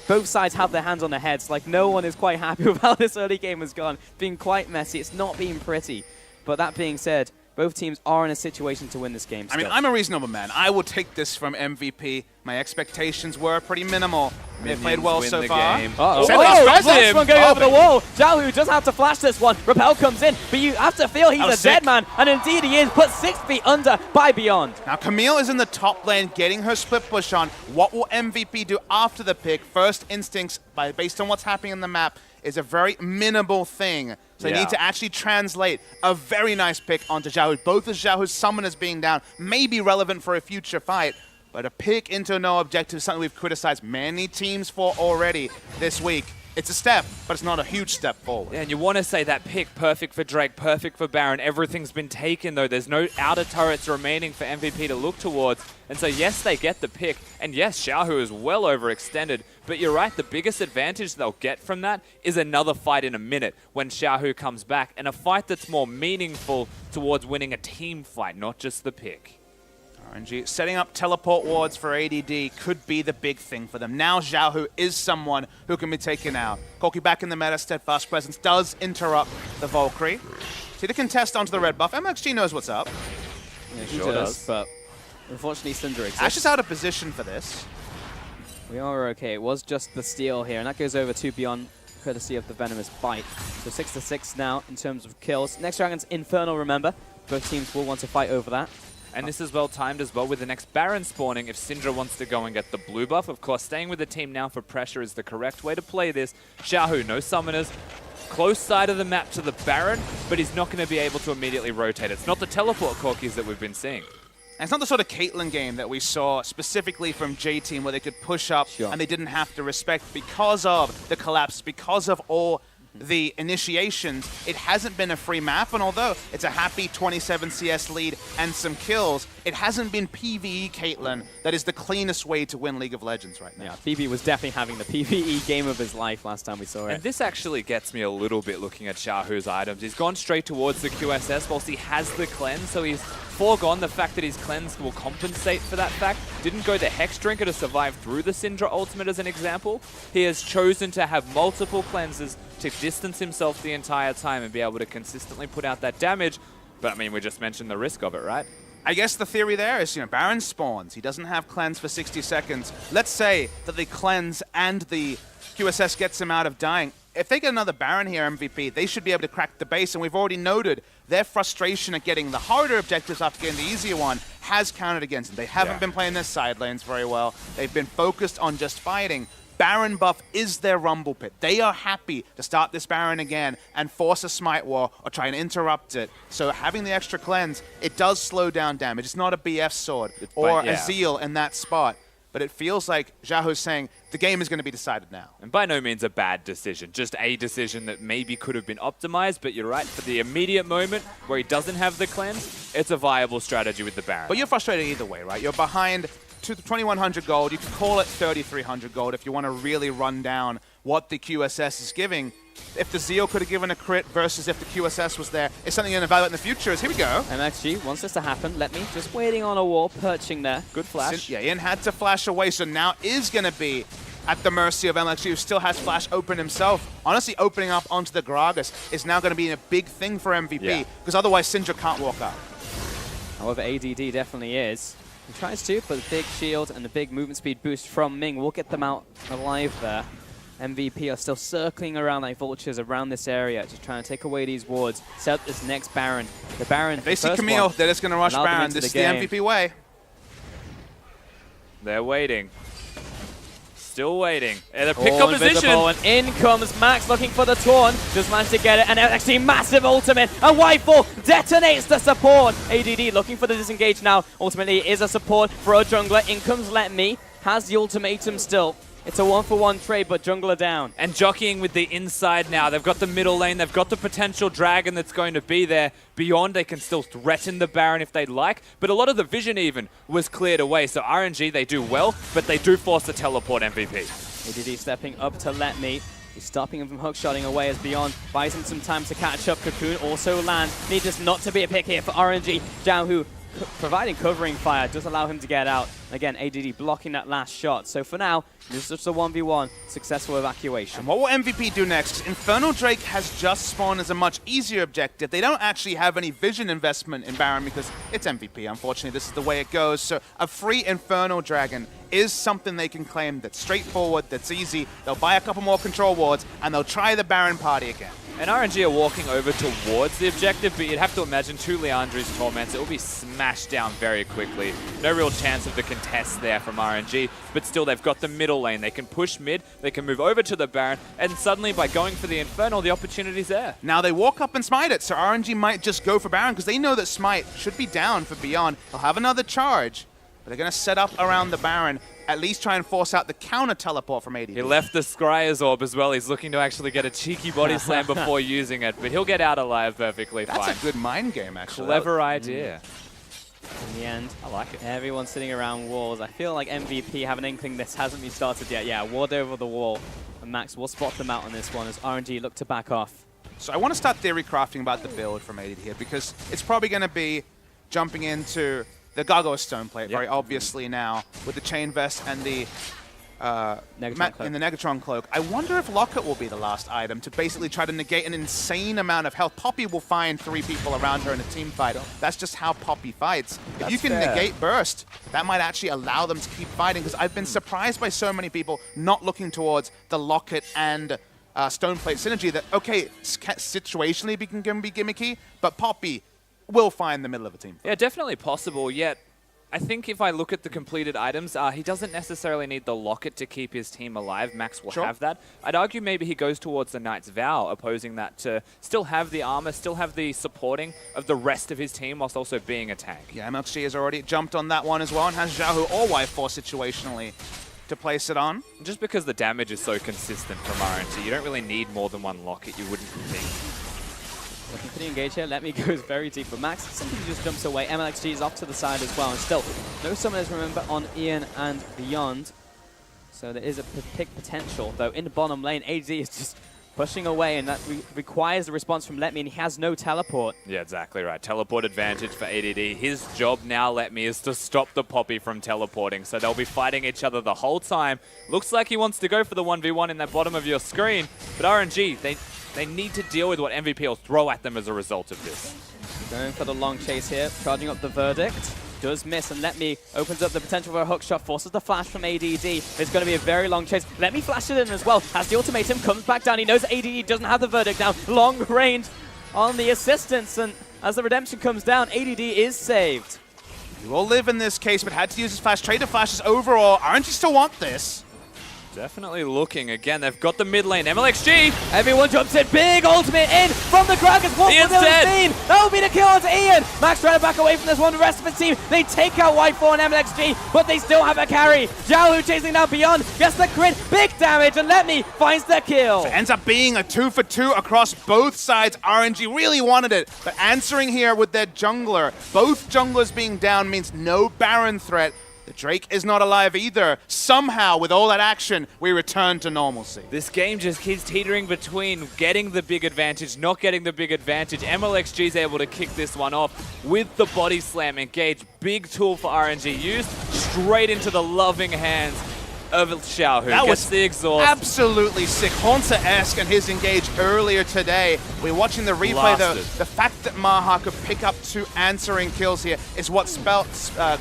both sides have their hands on their heads. Like, no one is quite happy with how this early game has gone. It's been quite messy. It's not been pretty. But that being said, both teams are in a situation to win this game still. I mean, I'm a reasonable man. I will take this from MVP. My expectations were pretty minimal. They've played well so far. Oh, that's one going over the wall. Xiaohu does have to flash this one. Repel comes in, but you have to feel he's a dead man. And indeed he is, put 6 feet under by Beyond. Now, Camille is in the top lane getting her split push on. What will MVP do after the pick? First instincts, based on what's happening in the map, is a very minimal thing. So they need to actually translate a very nice pick onto Xiaohu. Both of Xiaohu's summoners being down may be relevant for a future fight, but a pick into no objective is something we've criticized many teams for already this week. It's a step, but it's not a huge step forward. Yeah, and you want to say that pick, perfect for Drake, perfect for Baron. Everything's been taken, though. There's no outer turrets remaining for MVP to look towards. And so, yes, they get the pick. And yes, Xiaohu is well overextended. But you're right, the biggest advantage they'll get from that is another fight in a minute when Xiaohu comes back. And a fight that's more meaningful towards winning a team fight, not just the pick. RNG setting up teleport wards for ADD could be the big thing for them. Now Xiaohu is someone who can be taken out. Corki back in the meta, Steadfast Presence does interrupt the Valkyrie. See the contest onto the red buff. MXG knows what's up. Yeah, Sure does. but unfortunately Syndra exists. Ash is out of position for this. We are okay. It was just the steal here, and that goes over to Beyond, courtesy of the Venomous Bite. So 6-6 now in terms of kills. Next Dragon's Infernal, remember. Both teams will want to fight over that. And this is well timed as well with the next Baron spawning if Syndra wants to go and get the blue buff. Of course, staying with the team now for pressure is the correct way to play this. Xiaohu, no summoners. Close side of the map to the Baron, but he's not going to be able to immediately rotate. It's not the teleport corkies that we've been seeing. And it's not the sort of Caitlyn game that we saw specifically from J-Team where they could push up and they didn't have to respect because of the collapse, because of all the initiations. It hasn't been a free map, and although it's a happy 27 CS lead and some kills, it hasn't been PvE Caitlyn that is the cleanest way to win League of Legends right now. Yeah, BB was definitely having the PvE game of his life last time we saw it. And this actually gets me a little bit looking at Xiaohu's items. He's gone straight towards the QSS whilst he has the cleanse, so he's foregone the fact that his cleanse will compensate for that fact. Didn't go the Hex Drinker to survive through the Syndra ultimate as an example. He has chosen to have multiple cleanses to distance himself the entire time and be able to consistently put out that damage. But I mean, we just mentioned the risk of it, right? I guess the theory there is, Baron spawns. He doesn't have cleanse for 60 seconds. Let's say that the cleanse and the QSS gets him out of dying. If they get another Baron here, MVP, they should be able to crack the base, and we've already noted their frustration at getting the harder objectives after getting the easier one has counted against them. They haven't been playing their side lanes very well. They've been focused on just fighting. Baron buff is their rumble pit. They are happy to start this Baron again and force a smite war or try and interrupt it. So having the extra cleanse, it does slow down damage. It's not a BF sword or a Zeal in that spot. But it feels like Xiaohu's saying the game is going to be decided now. And by no means a bad decision, just a decision that maybe could have been optimized, but you're right, for the immediate moment where he doesn't have the cleanse, it's a viable strategy with the Baron. But you're frustrated either way, right? You're behind 2,100 gold. You could call it 3,300 gold if you want to really run down what the QSS is giving. If the Zeal could have given a crit versus if the QSS was there, it's something you're going to evaluate in the future. Here we go. MXG wants this to happen. Let me just waiting on a wall, perching there. Good flash. Yeah, Ian had to flash away, so now is going to be at the mercy of MXG, who still has flash open himself. Honestly, opening up onto the Gragas is now going to be a big thing for MVP, because otherwise Syndra can't walk up. However, ADD definitely is. He tries to, but the big shield and the big movement speed boost from Ming will get them out alive there. MVP are still circling around like vultures around this area, just trying to take away these wards, set up this next Baron. The Baron, if they see Camille, they're just going to rush Baron. This is the MVP way. They're waiting. Still waiting. And they pick up position. And in comes Max looking for the Taunt. Just managed to get it. And actually massive ultimate. And Whitefall detonates the support. ADD looking for the disengage now. Ultimately is a support for a jungler. In comes Let Me. Has the ultimatum still. It's a 1-for-1 trade, but jungler down. And jockeying with the inside now. They've got the middle lane. They've got the potential dragon that's going to be there. Beyond, they can still threaten the Baron if they'd like. But a lot of the vision even was cleared away. So RNG, they do well, but they do force the teleport MVP. ADD stepping up to Let Me. He's stopping him from hookshotting away as Beyond buys him some time to catch up. Cocoon also lands. Needs just not to be a pick here for RNG. Xiaohu providing covering fire does allow him to get out. Again, ADD blocking that last shot. So for now, this is just a 1v1 successful evacuation. And what will MVP do next? Infernal Drake has just spawned as a much easier objective. They don't actually have any vision investment in Baron because it's MVP. Unfortunately, this is the way it goes. So a free Infernal Dragon is something they can claim that's straightforward, that's easy. They'll buy a couple more control wards, and they'll try the Baron party again. And RNG are walking over towards the objective, but you'd have to imagine 2 Leandri's Torments. It will be smashed down very quickly. No real chance of the contest there from RNG, but still they've got the middle lane. They can push mid, they can move over to the Baron, and suddenly by going for the Infernal, the opportunity's there. Now they walk up and smite it, so RNG might just go for Baron because they know that smite should be down for Beyond. They'll have another charge, but they're going to set up around the Baron, at least try and force out the counter teleport from ADD. He left the Scryer's Orb as well. He's looking to actually get a cheeky body slam before using it, but he'll get out alive perfectly fine. That's a good mind game, actually. Clever idea. In the end, I like it. Everyone's sitting around walls. I feel like MVP have an inkling this hasn't been started yet. Yeah, ward over the wall. And Max will spot them out on this one as RNG look to back off. So I want to start theory crafting about the build from ADD here because it's probably going to be jumping into the Gargoyle Stone Plate, very obviously now, with the Chain Vest and the Negatron in the Negatron Cloak. I wonder if Locket will be the last item to basically try to negate an insane amount of health. Poppy will find 3 people around her in a team fight. That's just how Poppy fights. If you can negate Burst, that might actually allow them to keep fighting, because I've been surprised by so many people not looking towards the Locket and Stoneplate synergy that, okay, situationally can be gimmicky, but Poppy will find the middle of a team fight. Yeah, definitely possible, yet I think if I look at the completed items, he doesn't necessarily need the Locket to keep his team alive. Max will have that. I'd argue maybe he goes towards the Knight's Vow, opposing that to still have the armor, still have the supporting of the rest of his team, whilst also being a tank. Yeah, MLG has already jumped on that one as well, and has Xiaohu or Y4 situationally to place it on. Just because the damage is so consistent from RNG, you don't really need more than one Locket, you wouldn't think. Looking pretty engaged here. Let me goes very deep, but Max simply just jumps away. MLXG is off to the side as well, and still no summoners, remember, on Ian and beyond. So there is a pick potential, though. In the bottom lane, AD is just pushing away, and that requires a response from Letme, and he has no teleport. Yeah, exactly right. Teleport advantage for ADD. His job now, Letme, is to stop the Poppy from teleporting, so they'll be fighting each other the whole time. Looks like he wants to go for the 1v1 in the bottom of your screen, but RNG, they need to deal with what MVP will throw at them as a result of this. Going for the long chase here, charging up the Verdict. Does miss, and Letme opens up the potential for a hook shot, forces the flash from ADD. It's going to be a very long chase. Letme flashed it in as well, has the ultimatum, comes back down. He knows ADD doesn't have the Verdict down. Long range on the assistance, and as the redemption comes down, ADD is saved. He will live in this case, but had to use his flash. Traded flashes overall. RNG still want this. Definitely looking. Again, they've got the mid lane. MLXG! Everyone jumps in. Big ultimate in from the Kraken. What Ian's will dead. mean? That will be the kill onto Ian. Max trying to back away from this one. The rest of the team, they take out Y4 and MLXG, but they still have a carry. Xiaohu chasing down beyond. Gets the crit. Big damage, and Letme finds the kill. So it ends up being a 2-for-2 across both sides. RNG really wanted it, but answering here with their jungler. Both junglers being down means no Baron threat. The Drake is not alive either. Somehow, with all that action, we return to normalcy. This game just keeps teetering between getting the big advantage, not getting the big advantage. MLXG is able to kick this one off with the body slam engage. Big tool for RNG used straight into the loving hands of Xiaohu. That was the exhaust. Absolutely sick. Haunter-esque and his engage earlier today. We're watching the replay though. The fact that Maha could pick up 2 answering kills here is what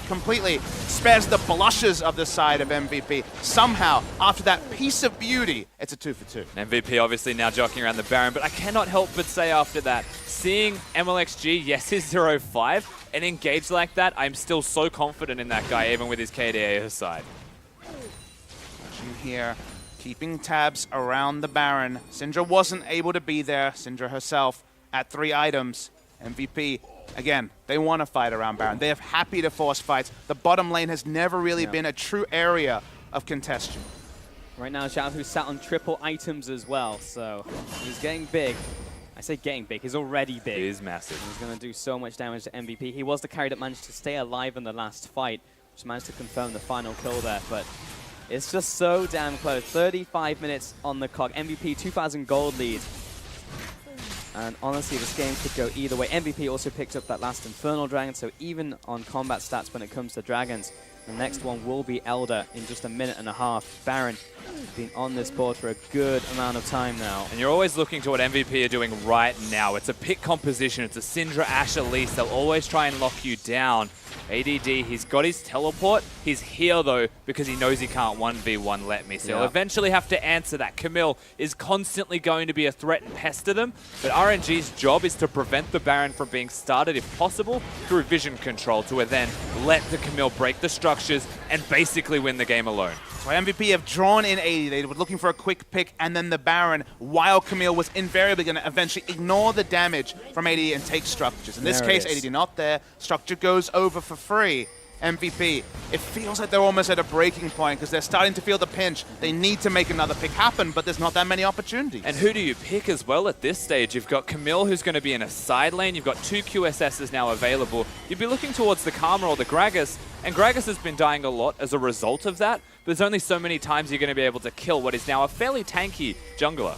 completely spares the blushes of the side of MVP. Somehow, after that piece of beauty, it's a 2-for-2. MVP obviously now jockeying around the Baron, but I cannot help but say after that, seeing MLXG, yes, he's 0-5, and engage like that, I'm still so confident in that guy, even with his KDA aside. Here, keeping tabs around the Baron. Syndra wasn't able to be there. Syndra herself at 3 items. MVP, again, they want to fight around Baron. They are happy to force fights. The bottom lane has never really been a true area of contention. Right now, Xiaohu sat on triple items as well, so he's getting big. I say getting big, he's already big. He is massive. He's going to do so much damage to MVP. He was the carry that managed to stay alive in the last fight, which managed to confirm the final kill there, but it's just so damn close. 35 minutes on the clock. MVP 2,000 gold lead. And honestly, this game could go either way. MVP also picked up that last Infernal Dragon, so even on combat stats when it comes to dragons, the next one will be Elder in just a minute and a half. Baron been on this board for a good amount of time now. And you're always looking to what MVP are doing right now. It's a pick composition. It's a Syndra Ashe Elise. They'll always try and lock you down. ADD, he's got his teleport. He's here, though, because he knows he can't 1v1 Letme. So he'll eventually have to answer that. Camille is constantly going to be a threat and pester them, but RNG's job is to prevent the Baron from being started, if possible, through vision control, to then let the Camille break the structures and basically win the game alone. So MVP have drawn in 80. They were looking for a quick pick, and then the Baron, while Camille was invariably going to eventually ignore the damage from 80 and take structures. In this case, 80 not there. Structure goes over for free. MVP, it feels like they're almost at a breaking point because they're starting to feel the pinch. They need to make another pick happen, but there's not that many opportunities. And who do you pick as well at this stage? You've got Camille, who's going to be in a side lane. You've got 2 QSSs now available. You'd be looking towards the Karma or the Gragas, and Gragas has been dying a lot as a result of that. But there's only so many times you're going to be able to kill what is now a fairly tanky jungler.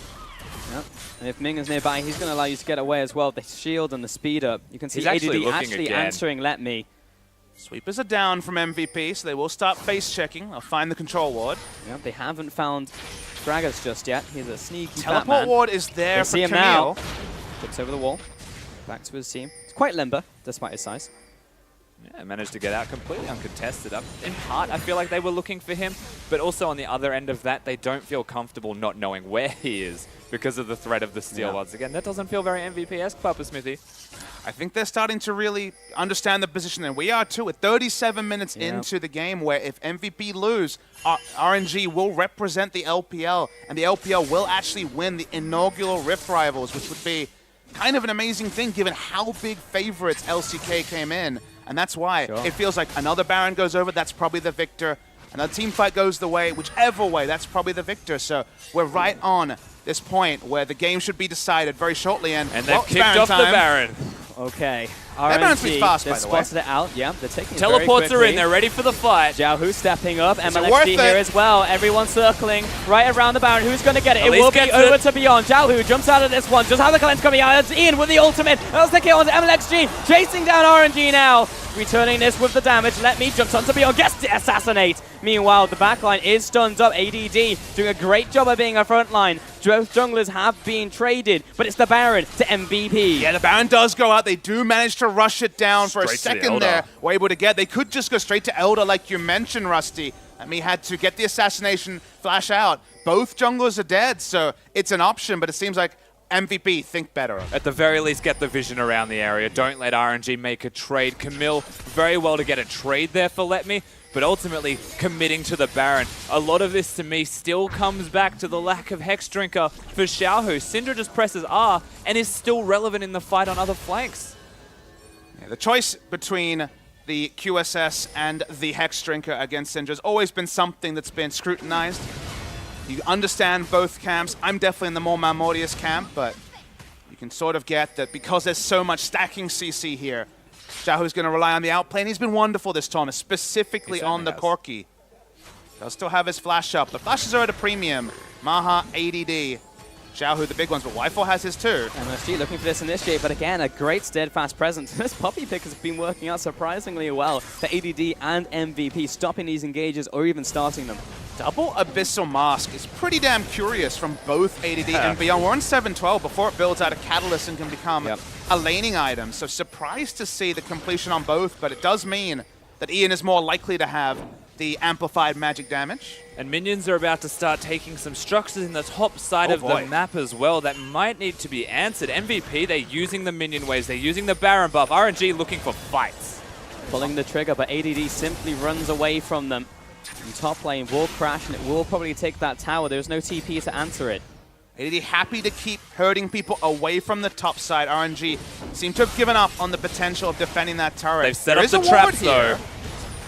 Yep. And if Ming is nearby, he's going to allow you to get away as well. The shield and the speed up. You can see ADD actually answering Letme. Sweepers are down from MVP, so they will start face checking. They'll find the control ward. Yep, they haven't found Gragas just yet. He's a sneaky Teleport Batman. ward is there They for see him Camille. now. Jumps over the wall. Back to his team. He's quite limber, despite his size. Yeah, managed to get out completely uncontested. In part, I feel like they were looking for him, but also on the other end of that, they don't feel comfortable not knowing where he is because of the threat of the steal. Once again, that doesn't feel very MVP-esque, Papa Smithy. I think they're starting to really understand the position, and we are too. With 37 minutes into the game, where if MVP lose, RNG will represent the LPL, and the LPL will actually win the inaugural Rift Rivals, which would be kind of an amazing thing given how big favorites LCK came in. And that's why it feels like another Baron goes over, that's probably the victor. Another team fight goes the way, whichever way, that's probably the victor. So we're right on this point where the game should be decided very shortly. And they've kicked off the Baron. Okay. That Baron's pretty fast, they by the way. spotted it out. Yeah, they're taking it Teleports very are in, they're ready for the fight. Xiaohu stepping up, worth MLXD it? here as well. Everyone circling right around the Baron. Who's going to get it? It Elise will be gets over it. to Beyond. Xiaohu jumps out of this one. Just how the Cleanse coming out. It's Ian with the ultimate. That's the kill onto MLXG. Chasing down RNG now. Returning this with the damage. Let me jump onto Beyond. Gets to assassinate. Meanwhile, the backline is stunned up. ADD doing a great job of being a front line. Both junglers have been traded, but it's the Baron to MVP. Yeah, the Baron does go out. They do manage to rush it down for a Straight to the second there. Elder. Were able to get. They could just go straight to Elder like you mentioned, Rusty. And he had to get the assassination flash out. Both junglers are dead, so it's an option, but it seems like MVP, think better of it. At the very least, get the vision around the area. Don't let RNG make a trade. Camille, very well to get a trade there for Let Me, but ultimately committing to the Baron. A lot of this, to me, still comes back to the lack of Hex Drinker for Xiaohu. Syndra just presses R and is still relevant in the fight on other flanks. Yeah, the choice between the QSS and the Hex Drinker against Syndra has always been something that's been scrutinized. You understand both camps. I'm definitely in the more Malmortius camp, but you can sort of get that because there's so much stacking CC here, Xiaohu's going to rely on the outplay, and he's been wonderful this tournament, specifically on the Corki. He'll still have his flash up. The flashes are at a premium. Maha, ADD. Xiaohu, the big ones, but Wi-Fi has his too. MSG looking for this initiate, but again, a great steadfast presence. This puppy pick has been working out surprisingly well for ADD and MVP, stopping these engages or even starting them. Double Abyssal Mask is pretty damn curious from both ADD and Beyond. We're on 7-12 before it builds out a Catalyst and can become a laning item. So surprised to see the completion on both, but it does mean that Ian is more likely to have the amplified magic damage. And minions are about to start taking some structures in the top side of the map as well that might need to be answered. MVP, they're using the minion waves, they're using the Baron buff. RNG looking for fights. Pulling the trigger, but ADD simply runs away from them. And top lane will crash, and it will probably take that tower. There's no TP to answer it. ADD happy to keep hurting people away from the top side. RNG seem to have given up on the potential of defending that turret. They've set up the traps though.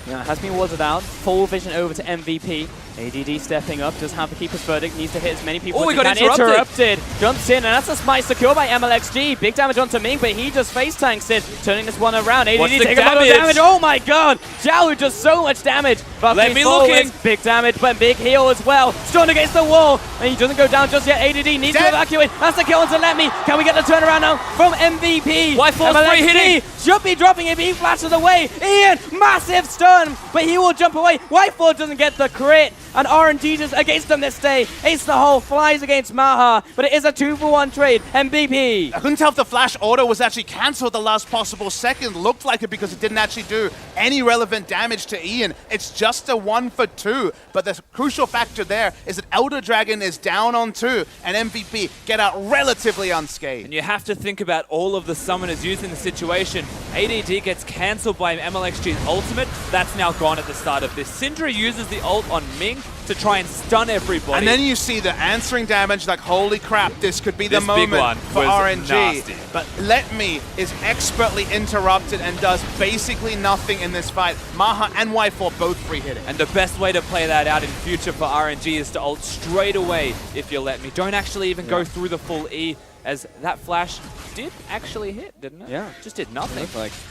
Yeah, it has been warded out. Full vision over to MVP. ADD stepping up, does have the Keeper's Verdict, needs to hit as many people as he can. Interrupted. Jumps in, and that's a smite secure by MLXG. Big damage onto Ming, but he just face tanks it, turning this one around. ADD taking a lot of damage. Oh my god! Xiaohu does so much damage. Let me look in. Big damage, but big heal as well. Strong against the wall, and he doesn't go down just yet. ADD needs to evacuate. That's the kill onto Let Me. Can we get the turnaround now from MVP? Y4's free hitting. Should be dropping it, but he flashes away. Ian, massive stun, but he will jump away. Y4 doesn't get the crit, and RNG just against them this day. Ace the hole, flies against Maha, but it is a 2-for-1 trade. MVP. I couldn't tell if the flash auto was actually cancelled at the last possible second. Looked like it because it didn't actually do any relevant damage to Ian. It's just a 1-for-2, but the crucial factor there is that Elder Dragon is down on 2, and MVP get out relatively unscathed. And you have to think about all of the summoners used in the situation. ADD gets cancelled by MLXG's ultimate. That's now gone at the start of this. Syndra uses the ult on Ming to try and stun everybody. And then you see the answering damage, like, holy crap, this could be the moment for RNG. Nasty. But Let Me is expertly interrupted and does basically nothing in this fight. Maha and Y4 both free hitting. And the best way to play that out in future for RNG is to ult straight away if you Let Me. Don't actually even go through the full E, as that flash did actually hit, didn't it? Yeah. Just did nothing.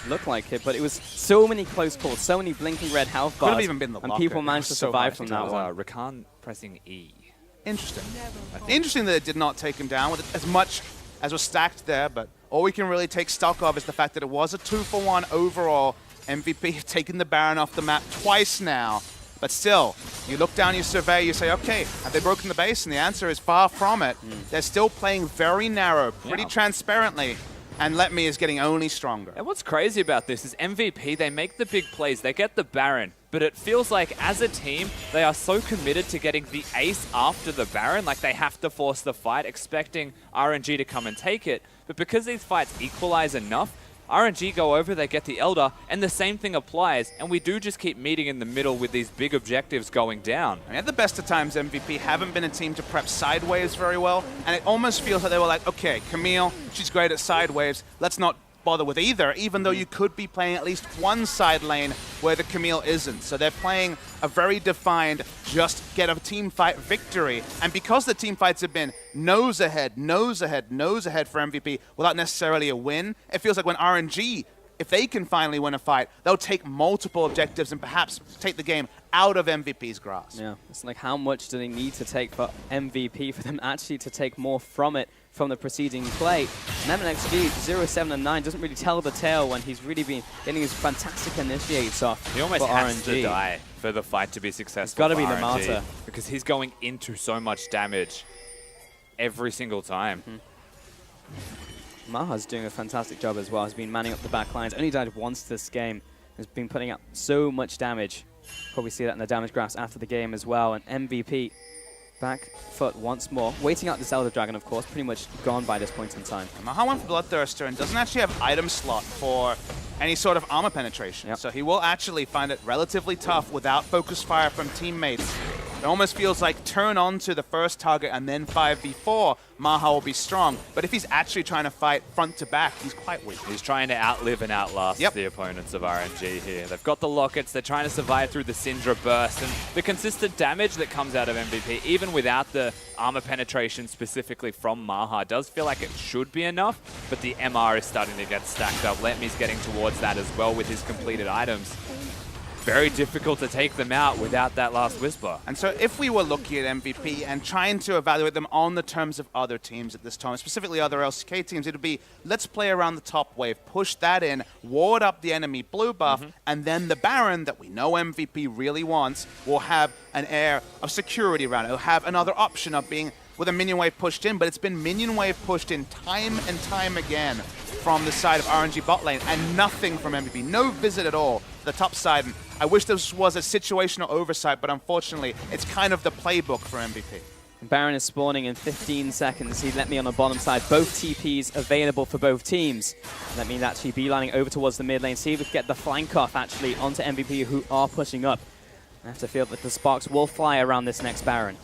Looked like it, but it was so many close calls, so many blinking red health bars. Could have even been the and blocker. people managed to survive from that one. Rakan pressing E. Interesting. Interesting that it did not take him down with as much as was stacked there, but all we can really take stock of is the fact that it was a 2-for-1 overall. MVP have taken the Baron off the map twice now. But still, you look down your survey, you say, okay, have they broken the base? And the answer is far from it. They're still playing very narrow, pretty transparently. And Let Me is getting only stronger. And what's crazy about this is MVP, they make the big plays, they get the Baron, but it feels like as a team, they are so committed to getting the ace after the Baron, like they have to force the fight, expecting RNG to come and take it. But because these fights equalize enough, RNG go over, they get the Elder, and the same thing applies, and we do just keep meeting in the middle with these big objectives going down. I mean, at the best of times, MVP haven't been a team to prep sideways very well, and it almost feels like they were like, okay, Camille, she's great at sideways, let's not bother with either, even though you could be playing at least one side lane where the Camille isn't. So they're playing a very defined, just get a team fight victory. And because the team fights have been nose ahead, nose ahead, nose ahead for MVP without necessarily a win, it feels like when RNG, if they can finally win a fight, they'll take multiple objectives and perhaps take the game out of MVP's grasp. Yeah, it's like how much do they need to take for MVP for them actually to take more from it from the preceding play. And MNXG 0-7-9 doesn't really tell the tale when he's really been getting his fantastic initiates off. He almost for has RNG. to die for the fight to be successful. It's got to be the RNG, martyr. because he's going into so much damage every single time. Maha's doing a fantastic job as well. He's been manning up the back lines. Only died once this game. Has been putting up so much damage. Probably see that in the damage graphs after the game as well. And MVP back foot once more. Waiting out this Elder Dragon, of course, pretty much gone by this point in time. Maha went for Bloodthirster and doesn't actually have item slot for any sort of armor penetration. Yep. So he will actually find it relatively tough without focus fire from teammates. It almost feels like turn on to the first target and then 5v4, Maha will be strong. But if he's actually trying to fight front to back, he's quite weak. He's trying to outlive and outlast the opponents of RNG here. They've got the lockets, they're trying to survive through the Syndra burst, and the consistent damage that comes out of MVP, even without the armor penetration specifically from Maha, does feel like it should be enough, but the MR is starting to get stacked up. Letme's getting towards that as well with his completed items. Very difficult to take them out without that last Whisper. And so if we were looking at MVP and trying to evaluate them on the terms of other teams at this time, specifically other LCK teams, it would be, let's play around the top wave, push that in, ward up the enemy blue buff, and then the Baron that we know MVP really wants will have an air of security around it. It'll have another option of being with a minion wave pushed in, but it's been minion wave pushed in time and time again from the side of RNG bot lane, and nothing from MVP. No visit at all to the top side. And I wish this was a situational oversight, but unfortunately, it's kind of the playbook for MVP. Baron is spawning in 15 seconds. He let me on the bottom side. Both TPs available for both teams. Let me actually beelining over towards the mid lane. See if we can get the flank off actually onto MVP, who are pushing up. I have to feel that the sparks will fly around this next Baron.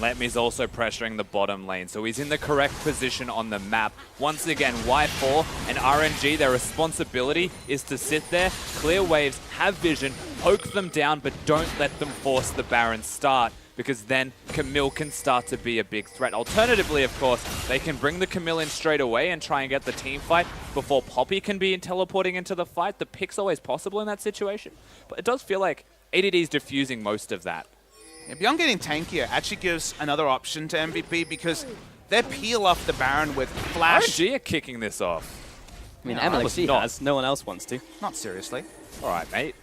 Letme's also pressuring the bottom lane, so he's in the correct position on the map. Once again, Y4 and RNG, their responsibility is to sit there, clear waves, have vision, poke them down, but don't let them force the Baron start, because then Camille can start to be a big threat. Alternatively, of course, they can bring the Camille in straight away and try and get the team fight before Poppy can be teleporting into the fight. The pick's always possible in that situation, but it does feel like ADD is diffusing most of that. Yeah, beyond getting tankier, actually gives another option to MVP because they peel off the Baron with flash. RNG are kicking this off. I mean, No, MLXG not. has. No one else wants to. Not seriously. All right, mate.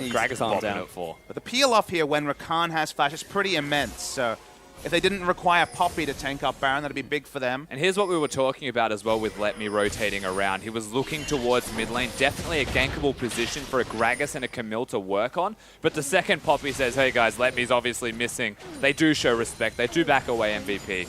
Greg is popping it for. But the peel off here when Rakan has flash is pretty immense. So if they didn't require Poppy to tank up Baron, that'd be big for them. And here's what we were talking about as well with Let Me rotating around. He was looking towards mid lane, definitely a gankable position for a Gragas and a Camille to work on. But the second Poppy says, hey guys, Let Me's obviously missing, they do show respect. They do back away MVP.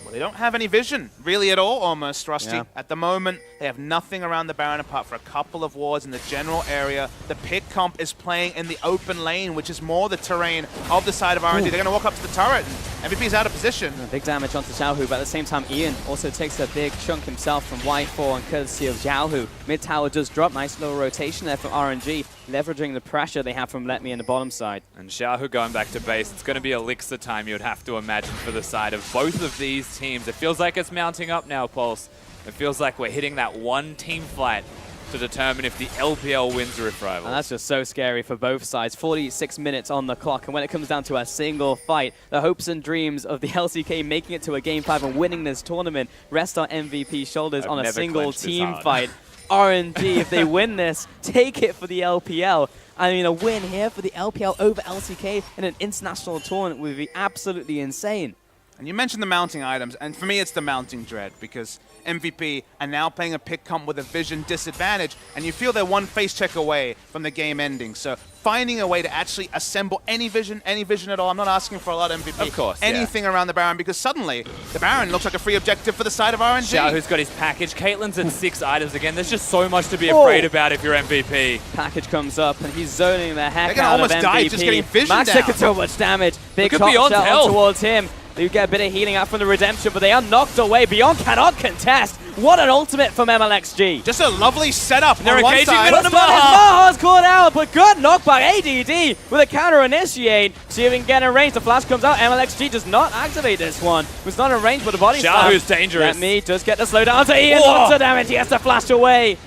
Well, they don't have any vision, really at all, almost, Rusty. Yeah. At the moment, they have nothing around the Baron apart from a couple of wards in the general area. The pick comp is playing in the open lane, which is more the terrain of the side of RNG. They're going to walk up to the turret, and MVP's out of position. Big damage onto Xiaohu, but at the same time, Ian also takes a big chunk himself from Y4 and courtesy of Xiaohu. Mid tower does drop. Nice little rotation there from RNG, leveraging the pressure they have from Let Me in the bottom side. And Xiaohu going back to base. It's going to be Elixir time, you would have to imagine, for the side of both of these teams. It feels like it's mounting up now, Pulse. It feels like we're hitting that one team fight to determine if the LPL wins Rift Rivals. And that's just so scary for both sides. 46 minutes on the clock, and when it comes down to a single fight, the hopes and dreams of the LCK making it to a Game 5 and winning this tournament rest on MVP's shoulders on a single team fight. RNG, if they win this, take it for the LPL. I mean, a win here for the LPL over LCK in an international tournament would be absolutely insane. And you mentioned the mounting items, and for me it's the mounting dread, because MVP are now playing a pick comp with a vision disadvantage, and you feel they're one face check away from the game ending. So finding a way to actually assemble any vision at all. I'm not asking for a lot of MVP. Of course, anything around the Baron, because suddenly the Baron looks like a free objective for the side of RNG. Xiaohu's got his package. Caitlin's at 6 items again. There's just so much to be afraid about if you're MVP. Package comes up and he's zoning the heck They're out of MVP. almost die just getting vision Max down. taking so much damage. Big Look at top Beyond's shot health. towards him. You get a bit of healing out from the Redemption, but they are knocked away. Beyond cannot contest. What an ultimate from MLXG. Just a lovely setup They're on one engaging side. with Maha's caught out, but good knock by ADD with a counter initiate. See if we can get in range. The flash comes out. MLXG does not activate this one. It was not in range, but the body slam. Xiaohu's dangerous. Let me just get the slowdown to Ian. Whoa. Lots of damage. He has to flash away.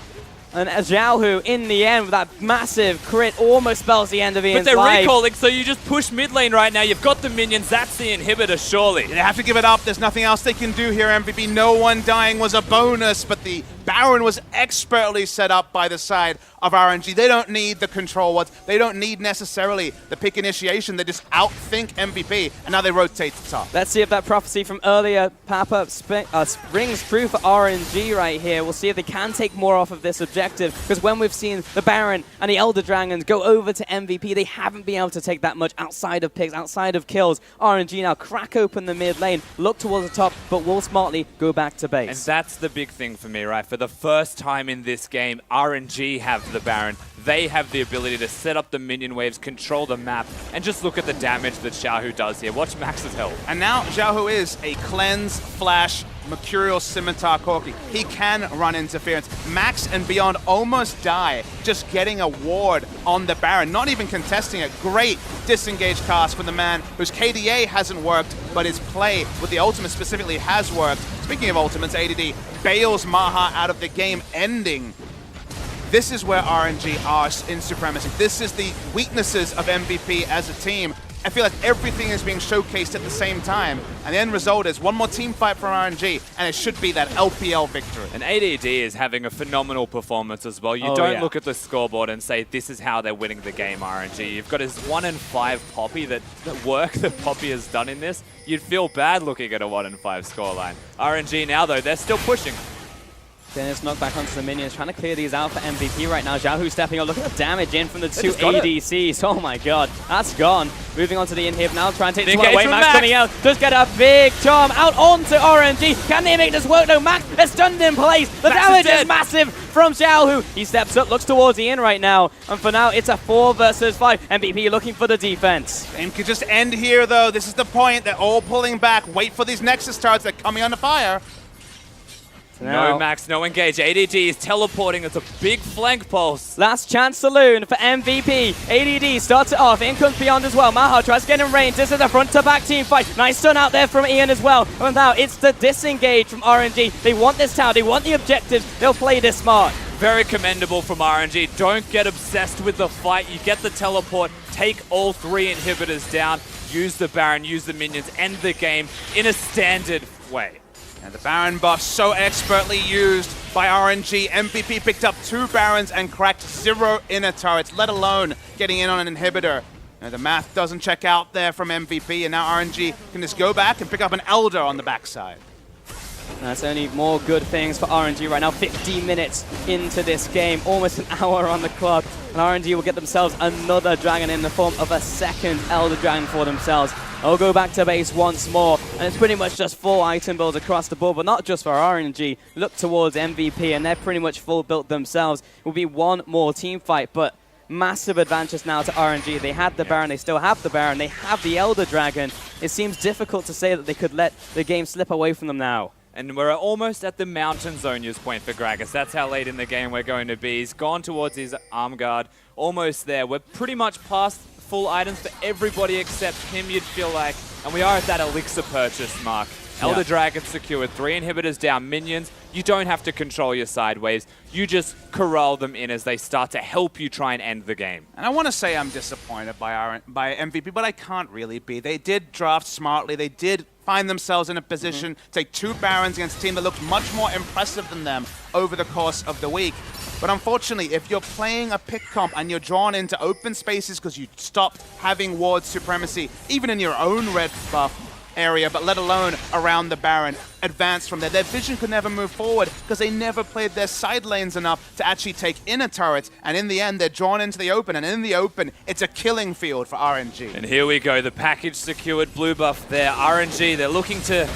And Xiaohu, in the end, with that massive crit, almost spells the end of Ian's But they're life. recalling, so you just push mid lane right now. You've got the minions. That's the inhibitor, surely. They have to give it up. There's nothing else they can do here, MVP. No one dying was a bonus, but the Baron was expertly set up by the side of RNG. They don't need the control words. They don't need necessarily the pick initiation. They just outthink MVP, and now they rotate to top. Let's see if that prophecy from earlier Papa rings true for RNG right here. We'll see if they can take more off of this objective, because when we've seen the Baron and the Elder Dragons go over to MVP, they haven't been able to take that much outside of picks, outside of kills. RNG now crack open the mid lane, look towards the top, but will smartly go back to base. And that's the big thing for me, right? For the first time in this game, RNG have the Baron. They have the ability to set up the minion waves, control the map, and just look at the damage that Xiaohu does here. Watch Max's health. And now Xiaohu is a cleanse, flash, Mercurial Scimitar Corki. He can run interference. Max and Beyond almost die just getting a ward on the Baron, not even contesting it. Great disengage cast from the man whose KDA hasn't worked, but his play with the ultimate specifically has worked. Speaking of ultimates, ADD bails Maha out of the game ending. This is where RNG are in supremacy. This is the weaknesses of MVP as a team. I feel like everything is being showcased at the same time, and the end result is one more team fight from RNG, and it should be that LPL victory. And ADD is having a phenomenal performance as well. You don't look at the scoreboard and say, this is how they're winning the game, RNG. You've got his 1-5 Poppy, that work that Poppy has done in this. You'd feel bad looking at a 1-5 scoreline. RNG now, though, they're still pushing. Dennis knocked back onto the minions, trying to clear these out for MVP right now. Xiaohu stepping up. Look at the damage in from the two ADCs. Oh my god, that's gone. Moving on to the inhib now, trying to take this one away. Max coming out, just get a big charm out onto RNG. Can they make this work? No, Max is stunned in place. The damage is massive from Xiaohu. He steps up, looks towards Ian right now. And for now, it's a 4 versus 5. MVP looking for the defense. Game could just end here, though. This is the point. They're all pulling back. Wait for these Nexus turrets. They're coming under fire. No Max, no engage. ADD is teleporting. It's a big flank pulse. Last chance saloon for MVP. ADD starts it off. In comes Beyond as well. Maha tries to get in range. This is a front-to-back team fight. Nice stun out there from Ian as well. And now it's the disengage from RNG. They want this tower. They want the objectives. They'll play this smart. Very commendable from RNG. Don't get obsessed with the fight. You get the teleport. Take all 3 inhibitors down. Use the Baron. Use the minions. End the game in a standard way. And the Baron buff so expertly used by RNG. MVP picked up 2 Barons and cracked 0 inner turrets, let alone getting in on an inhibitor. Now the math doesn't check out there from MVP, and now RNG can just go back and pick up an Elder on the backside. That's only more good things for RNG right now. 15 minutes into this game, almost an hour on the clock. And RNG will get themselves another dragon in the form of a second Elder Dragon for themselves. They'll go back to base once more, and it's pretty much just full item builds across the board, but not just for RNG. Look towards MVP, and they're pretty much full built themselves. It will be one more team fight, but massive advantage now to RNG. They had the Baron, they still have the Baron, they have the Elder Dragon. It seems difficult to say that they could let the game slip away from them now. And we're almost at the mountain zone use point for Gragas. That's how late in the game we're going to be. He's gone towards his arm guard. Almost there. We're pretty much past full items for everybody except him, you'd feel like. And we are at that elixir purchase mark. Elder Dragon secured, 3 inhibitors down, minions. You don't have to control your side waves. You just corral them in as they start to help you try and end the game. And I want to say I'm disappointed by MVP, but I can't really be. They did draft smartly. They did find themselves in a position to take 2 Barons against a team that looked much more impressive than them over the course of the week. But unfortunately, if you're playing a pick comp and you're drawn into open spaces because you stopped having ward supremacy, even in your own red buff area, but let alone around the Baron, advance from there. Their vision could never move forward because they never played their side lanes enough to actually take inner turrets, and in the end, they're drawn into the open, and in the open, it's a killing field for RNG. And here we go, the package secured, blue buff there. RNG, they're looking to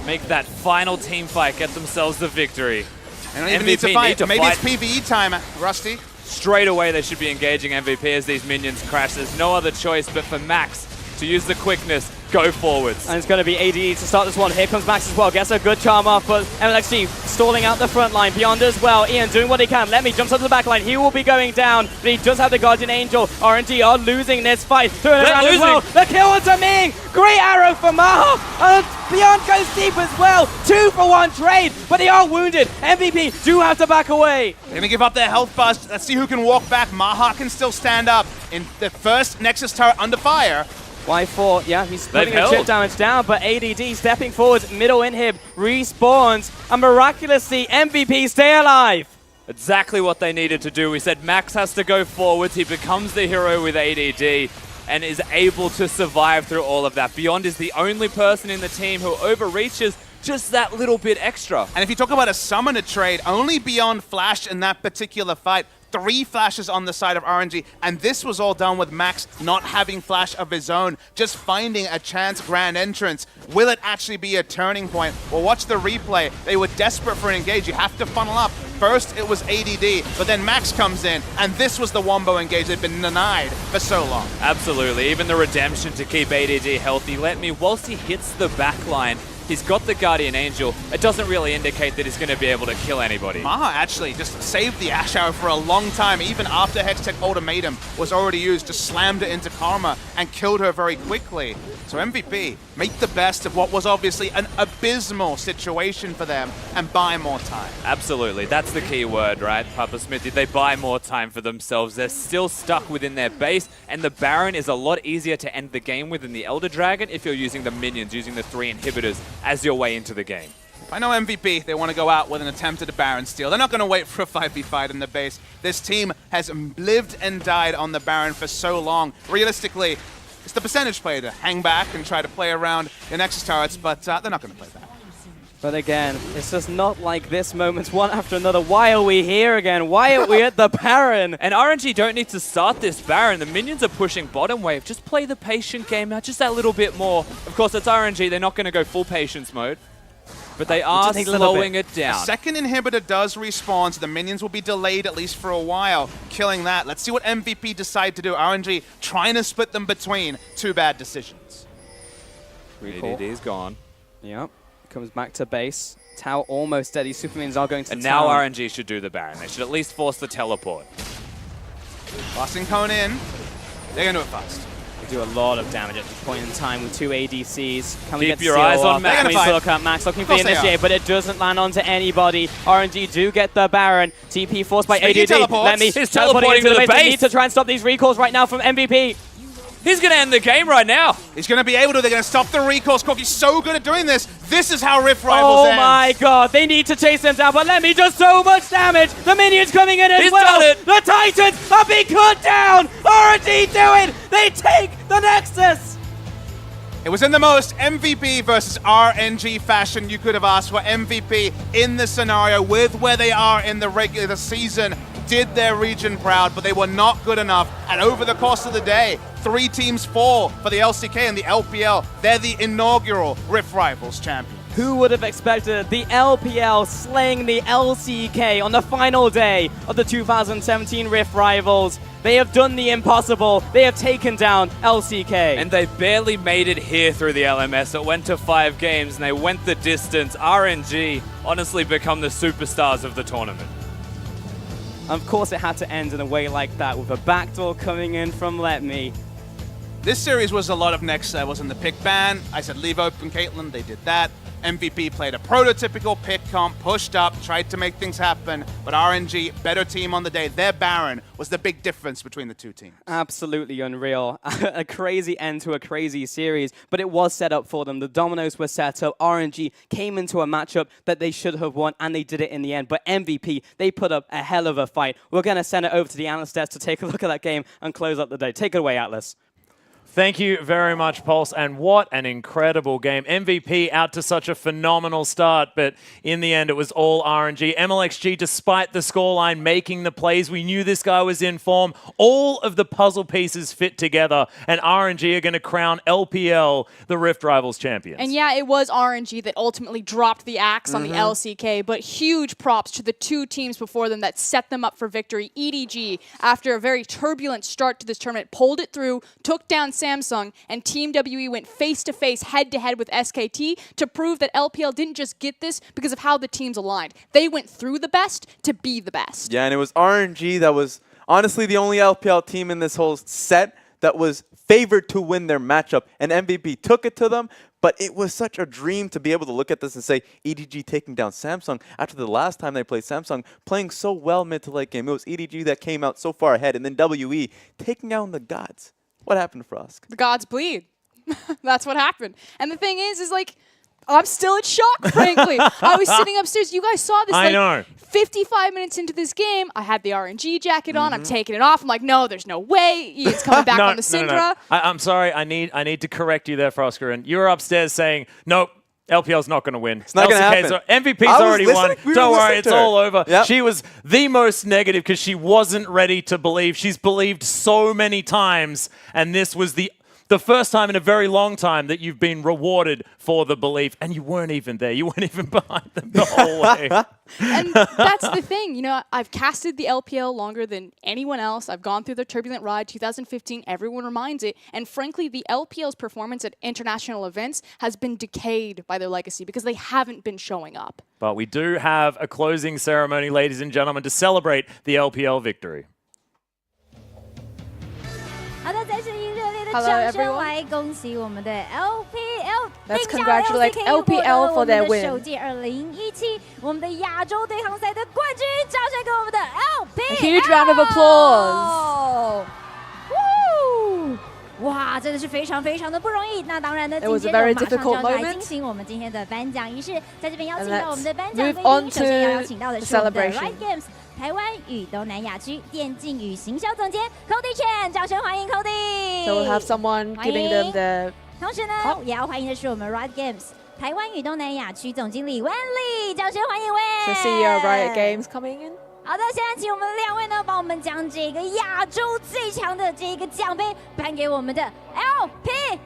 make that final team fight, get themselves the victory. They don't even need to fight. Maybe it's PvE time, Rusty. Straight away, they should be engaging MVP as these minions crash. There's no other choice but for Max to use the quickness, go forwards. And it's going to be ADD to start this one. Here comes Max as well. Gets a good charm off, but MLXG stalling out the front line. Beyond as well. Ian doing what he can. Let me jumps up to the back line. He will be going down, but he does have the Guardian Angel. RNG are losing this fight. Turn around as well. The kill onto Ming. Great arrow for Maha. And Beyond goes deep as well. 2 for 1 trade, but they are wounded. MVP do have to back away. They're going to give up their health bust. Let's see who can walk back. Maha can still stand up in the first Nexus turret under fire. Y4, yeah, he's putting the chip damage down, but ADD stepping forward, middle inhib, respawns, and miraculously MVP stay alive. Exactly what they needed to do. We said Max has to go forwards. He becomes the hero with ADD and is able to survive through all of that. Beyond is the only person in the team who overreaches just that little bit extra. And if you talk about a summoner trade, only Beyond flashed in that particular fight. 3 flashes on the side of RNG, and this was all done with Max not having flash of his own, just finding a chance grand entrance. Will it actually be a turning point? Well, watch the replay. They were desperate for an engage. You have to funnel up. First, it was ADD, but then Max comes in, and this was the wombo engage they've been denied for so long. Absolutely. Even the redemption to keep ADD healthy. Let me, whilst he hits the backline, he's got the Guardian Angel. It doesn't really indicate that he's going to be able to kill anybody. Maha actually just saved the Ash Arrow for a long time, even after Hextech Ultimatum was already used, just slammed it into Karma and killed her very quickly. So MVP, make the best of what was obviously an abysmal situation for them and buy more time. Absolutely. That's the key word, right, Papa Smithy? They buy more time for themselves. They're still stuck within their base, and the Baron is a lot easier to end the game with than the Elder Dragon if you're using the minions, using the 3 inhibitors as your way into the game. If I know MVP, they want to go out with an attempt at a Baron steal. They're not going to wait for a 5v fight in the base. This team has lived and died on the Baron for so long. Realistically, it's the percentage play to hang back and try to play around the Nexus turrets, but they're not going to play that. But again, it's just not like this moment, one after another. Why are we here again? Why are we at the Baron? And RNG don't need to start this Baron. The minions are pushing bottom wave. Just play the patient game now, just that little bit more. Of course, it's RNG. They're not going to go full patience mode, but they are slowing it down. The second inhibitor does respawn, so the minions will be delayed at least for a while, killing that. Let's see what MVP decide to do. RNG trying to split them between 2 bad decisions. ADD is gone. Yep. Comes back to base. Tau almost dead. These Superminions are going to And now RNG should do the Baron. They should at least force the teleport. Blasting Cone in. They're going to do it fast. They do a lot of damage at this point in time with 2 ADCs. Can we Keep get your eyes on Max. Can we look at Max looking for the initiate, but it doesn't land onto anybody. RNG do get the Baron. TP forced by ADD. Let me He's teleporting into the base. They need to try and stop these recalls right now from MVP. He's going to end the game right now. He's going to be able to. They're going to stop the recalls. Corky's so good at doing this. This is how Rift Rivals ends. Oh my god, they need to chase them down, but let me just so much damage. The minions coming in as well. Done it. The Titans are being cut down. RNG do it. They take the Nexus. It was in the most MVP versus RNG fashion you could have asked for. MVP in the scenario with where they are in the regular season. Did their region proud, but they were not good enough. And over the course of the day, 3 teams fall for the LCK and the LPL. They're the inaugural Rift Rivals champion. Who would have expected the LPL slaying the LCK on the final day of the 2017 Rift Rivals? They have done the impossible. They have taken down LCK. And they barely made it here through the LMS. It went to 5 games and they went the distance. RNG honestly become the superstars of the tournament. Of course it had to end in a way like that, with a backdoor coming in from Let Me. This series was a lot of next levels in the pick ban. I said leave open Caitlyn, they did that. MVP played a prototypical pick comp, pushed up, tried to make things happen, but RNG, better team on the day. Their Baron was the big difference between the two teams. Absolutely unreal. A crazy end to a crazy series, but it was set up for them. The dominoes were set up. RNG came into a matchup that they should have won, and they did it in the end. But MVP, they put up a hell of a fight. We're going to send it over to the Atlas desk to take a look at that game and close up the day. Take it away, Atlas. Thank you very much, Pulse, and what an incredible game. MVP out to such a phenomenal start, but in the end, it was all RNG. MLXG, despite the scoreline, making the plays. We knew this guy was in form. All of the puzzle pieces fit together, and RNG are going to crown LPL the Rift Rivals champions. And yeah, it was RNG that ultimately dropped the axe on the LCK, but huge props to the two teams before them that set them up for victory. EDG, after a very turbulent start to this tournament, pulled it through, took down Samsung, and Team WE went face-to-face, head-to-head with SKT to prove that LPL didn't just get this because of how the teams aligned. They went through the best to be the best. Yeah, and it was RNG that was honestly the only LPL team in this whole set that was favored to win their matchup, and MVP took it to them. But it was such a dream to be able to look at this and say EDG taking down Samsung after the last time they played Samsung, playing so well mid to late game. It was EDG that came out so far ahead, and then WE taking down the gods. What happened, Frosk? The gods bleed. That's what happened. And the thing is like, I'm still in shock, frankly. I was sitting upstairs. You guys saw this. I know. 55 minutes into this game, I had the RNG jacket on. I'm taking it off. I'm like, no, there's no way. It's coming back on the Syndra. No. I'm sorry. I need to correct you there, Frosker. And you were upstairs saying, nope. LPL's not going to win. It's not going to happen. MVP's already won. Don't worry, it's all over. Yep. She was the most negative because she wasn't ready to believe. She's believed so many times, and this was the first time in a very long time that you've been rewarded for the belief, and you weren't even there. You weren't even behind them the whole way. And that's the thing. You know, I've casted the LPL longer than anyone else. I've gone through the turbulent ride, 2015. Everyone reminds it. And frankly, the LPL's performance at international events has been decayed by their legacy because they haven't been showing up. But we do have a closing ceremony, ladies and gentlemen, to celebrate the LPL victory. Hello everyone. 恭喜我们的 LPL Let's congratulate LPL for their win. 首届2017我们的亚洲对抗赛的冠军，掌声给我们的 LPL！ A huge round of applause. 哇，真的是非常非常的不容易。那当然呢， It was 紧 a 接 very 着马上 difficult 就要来 moment. 进行我们今天的颁奖仪式，在这边邀请 And 到我们的颁奖 let's 贵 move 宾， on 首先要 to 邀请到的 the 是我们的 celebration. Riot Games 台湾与东南亚区电竞与行销总监 Cody Chen， 掌声欢迎 Cody。 So we'll have someone giving them the 同时呢，也要欢迎的是我们 Riot Games 台湾与东南亚区总经理 Wenli， 掌声欢迎 Wen。 the CEO of Riot Games coming in. 好的，现在请我们两位呢，帮我们将这个亚洲最强的这个奖杯颁给我们的 LPL。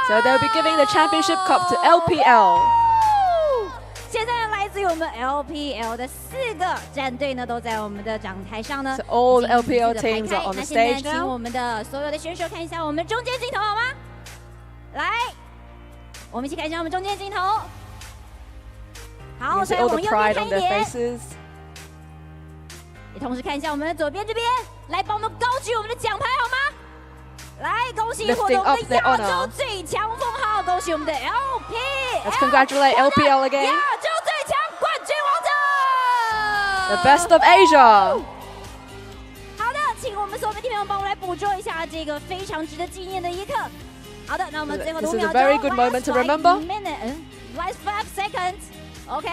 So they'll be giving the championship cup to LPL. 现在来自于我们 LPL 的4个战队呢，都在我们的讲台上呢。 So all the 进行 LPL 自己的 teams 排 are 开 on the 那现在 stage 请 now. 我们的所有的选手看一下我们中间镜头好吗？来，我们一起看一下我们中间镜头。好， You 再 see all 往 the 右边 pride 看 on 一 their 点。 faces. 也同时看一下我们的左边这边，来帮我们高举我们的奖牌好吗？来，恭喜获得我们的亚洲最强封号，恭喜我们的 LPL。 Let's congratulate LPL again. 亚洲最强冠军王者 The best of Asia. 好的，请我们所有媒体朋友们帮我们来捕捉一下这个非常值得纪念的一刻。好的，那我们最后的 This 5 is 秒 a 钟 very good moment to remember. Last 5 seconds. OK。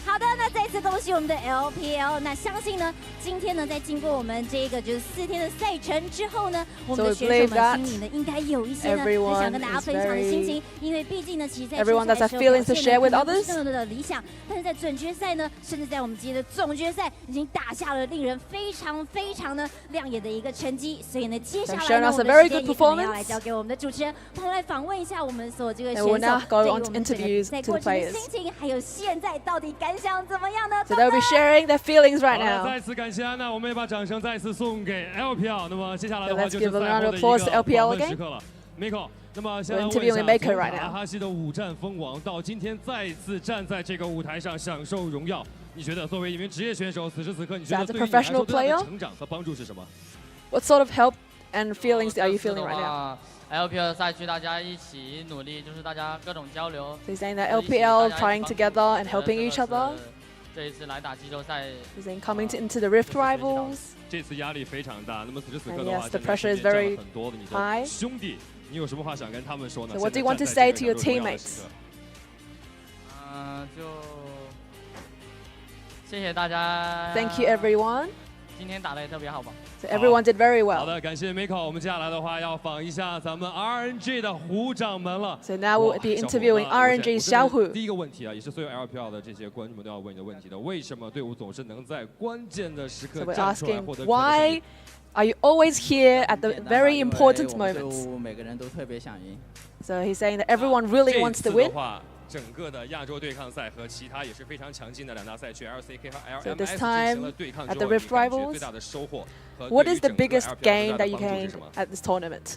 好的，那再次恭喜我们的 LPL。那相信呢，今天呢，在经过我们这个就是4天的赛程之后呢，我们的选手们心里呢，应该有一些呢，想跟大家分享的心情。因为毕竟呢，其实在决赛的时候表现呢，不是那么的理想，但是在准决赛呢，甚至在我们今天的总决赛，已经打下了令人非常非常呢亮眼的一个成绩。所以呢，接下来呢，我们的时间也可能要来交给我们的主持人，帮我们来访问一下我们所这个选手，对于我们整个在过程的心情，还有现在到底感想怎么样呢？ So they'll be sharing their feelings right 好了， now. 再次感谢安娜，我们也把掌声再次送给 LPL。那么接下来的话 So let's 就是 give a 赛 round 后 of 的一 applause to 个 LPL 访问 again. 时刻了 ，Miko。那么现在 We're 问一 interviewing 下， Miko 从 right 卡 now. 哈西的5战封王到今天再次站在这个舞台上享受荣耀，你觉得作为一名职业选手，此时此刻你觉得 As a 对于你来说 professional 最大的 player? 成长和帮助是什么？ What sort of help and feelings are you feeling right now? LPL 赛区大家一起努力，就是大家各种交流。 So he's saying that LPL trying together and helping each other. 这一次来打季后赛。 He's saying coming into the Rift Rivals. 这次压力非常大。那么此时此刻 And 的话， yes, the pressure is very 很多的你 high. 的兄弟，你有什么话想跟他们说呢 So what do you want to say to your teammates? 就谢谢大家。 Thank you, everyone. 今天打得也特别好吧？ So everyone did very 好 well. 的，感谢 Miko。我们接下来的话要访一下咱们 RNG 的胡掌门了。 So now we'll be interviewing RNG's 小胡。第一个问题啊，也是所有 LPL 的这些观众们都要问你的问题的，为什么队伍总是能在关键的时刻 So we're 站出来 asking 获得 why are you always here at the very important moments? 每个人都特别想赢。 So he's saying that everyone really wants to win. 整个的亚洲对抗赛和其他也是非常强劲的两大赛区 LCK 和 So this LMS 进 time 行了对抗 at 之 the 后，你 Rift 感觉 Rivals, 最大的收获和 what 对于 is the 整个 biggest LPL gain 最大 that 的 you 帮助是 gained 什么？ at this tournament?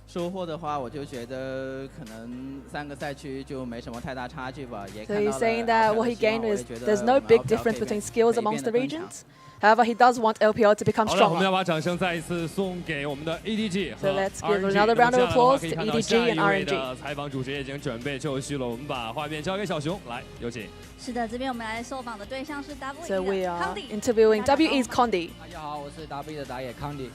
收获的话，我就觉得可能3个赛区就没什么太大差距吧。也 So 看到 he's 了 saying that what he gained is there's no big difference between skills amongst the regions. However, he does want LPL to become 好了，我们要 stronger. 把掌声再一次送给我们的 EDG 和 So let's give RNG。 another round of 那么接下来的话 applause 可以 to 看到 EDG 下 and 一位 RNG. 的采访主持也已经准备就绪了，我们把画面交给小熊，来有请。是的，这边我们来受访的对象是 W So we 的 are 康迪。 interviewing WE's Condi. 大家好，我是 W 的打野康迪。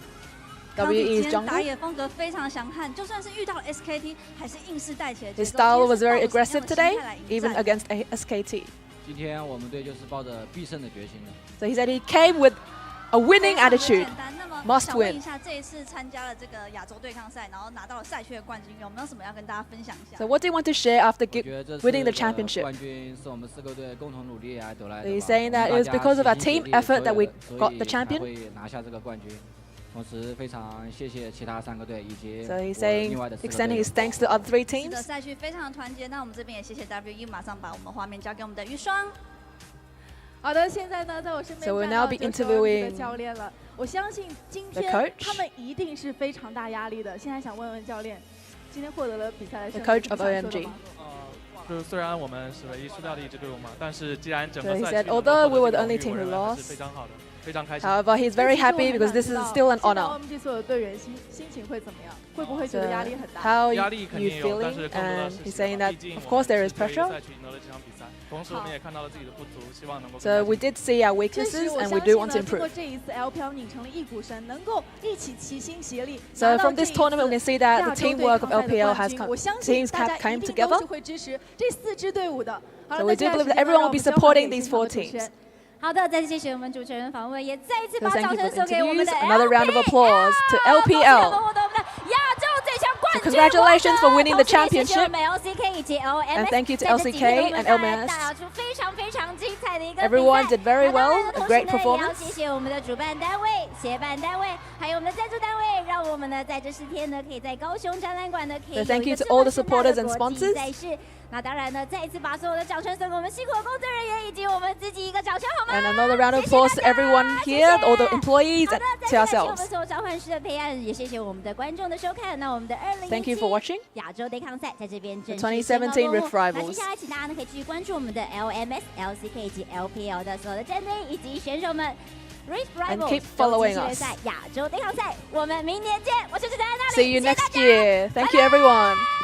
康迪 WE's 今天打 jungle. 野风格非常强悍，就算是遇到 SKT， 还是硬是带起了节 His 奏。 style 今天 was 是 very 抱着什么样 aggressive 的心 today, 态来迎 even 战 against SKT. 今天我们队就是抱着必胜的决心的。 So he said he came with a winning 非常的 attitude. 简单。那么 Must 想问 win. 一下，这一次参加了这个亚洲对抗赛，然后拿到了赛区的冠军，有没有什么要跟大家分享一下？ So what do you want to share after 我觉得这 winning the 次 championship? 冠军是我们4个队共同努力来得来 So 的 he's 吧。 saying that it was because of our team effort that we got the 才 champion. 会拿下这个冠军。同时非常谢谢其他3个队以及 So he's 我 saying 另外的4个 extending 队 his thanks to the other 3是的， teams. 赛区非常的团结。那我们这边也谢谢 WE， 马上把我们画面交给我们的玉霜。好的，现在呢，在我身边 So we'll 站 now 到 be 就是我们的 interviewing 教练了。我相信今 the 天 coach 他们一定是非常大压力的。现在想问问教练，今天获得了比赛的 The 胜利， coach 你 of 想说的 OMG. 吗？就虽然我们是唯一输掉的一支队伍嘛，但是既然整 So 个 he 赛 said, 区能够 although 获 we were 得 the 这个 only 荣誉， team 我 who 认为还是 lost. 非常好的，非常开心。 However, he's very 其实我 happy 很 because 想 this 知 is 道 still an 现在 honor. OMG 所有队员心情会怎么样？会不会觉 So 得压力很大？ how 压 you 力肯定有，但 feeling? 是更多的 And 是 he's 希望 saying that 毕竟 of 我 course 们 there 是 is 作为一个 pressure. 赛区赢得了这场比赛，同时我们也看到了自己的不足，希望能够更 So 加 we 进步。 did see our 确实， weaknesses 我 and 相 we do 信 want to 呢，经过 improve. 这一次 LPL 拧成了一股绳，能够一起齐心协力。 So 拿到 from 这 this 一 tournament, we can 次 see that 亚 the 洲对 teamwork of 抗赛的 LPL 冠 has 军 come, 我相信 teams 大家 came 一定都 together. 是会支持这4支队伍的。好 So 了， we 那 do 接下来 believe 时 that 间 everyone 让 will 我 be 们交还 supporting 给 these 现场 4 的主持 teams. 人。好的，再次谢谢我们主持人访问，也再一次 So 把 thank 掌 you 声 for 送给我们 interviews. 的 Another round of LPL applause to 恭喜我们 LPL. 获得我们的亚洲最强冠 So 军 congratulations for winning the 同时也谢谢 championship. 我们 LCK 以及 LMS， And thank you to 在这几 LCK 天我们 and 带来 LMS. 打出非常非常精彩的一个 Everyone 比赛 did very 那当 well, 然 a 同时 great 呢，也要 performance. 谢谢我们的主办单位、协办单位，还有我们的赞助单位，让我们呢在这4天呢，可以在高雄展览馆呢，可以 So 有 thank 一 you 个 to 这 all 么 the 盛大 supporters 的 and 国际 sponsors. 赛事。那当然呢，再一次把所有的掌声送给我们辛苦的工作人员以及我们自己一个掌声，好吗？ And another round of applause to everyone here, all the employees, 好 and 的， to 再次感谢我 ourselves. 们所有召唤师的陪伴，也谢谢我们的观众的收看。那我们的Thank you for 2017 watching. 亚洲对抗赛在这边正 The 式宣告 2017落幕 Rift Rivals. 那接下来，请大家呢可以继续关注我们的 LMS、LCK 以及 LPL 的所有的战队以及选手们。Rift And Rivals keep 洲际 following 系列 us. 赛亚洲对抗赛，我们明年见！我是主持人娜丽， See you 谢谢大 next 家 year. Thank you, everyone.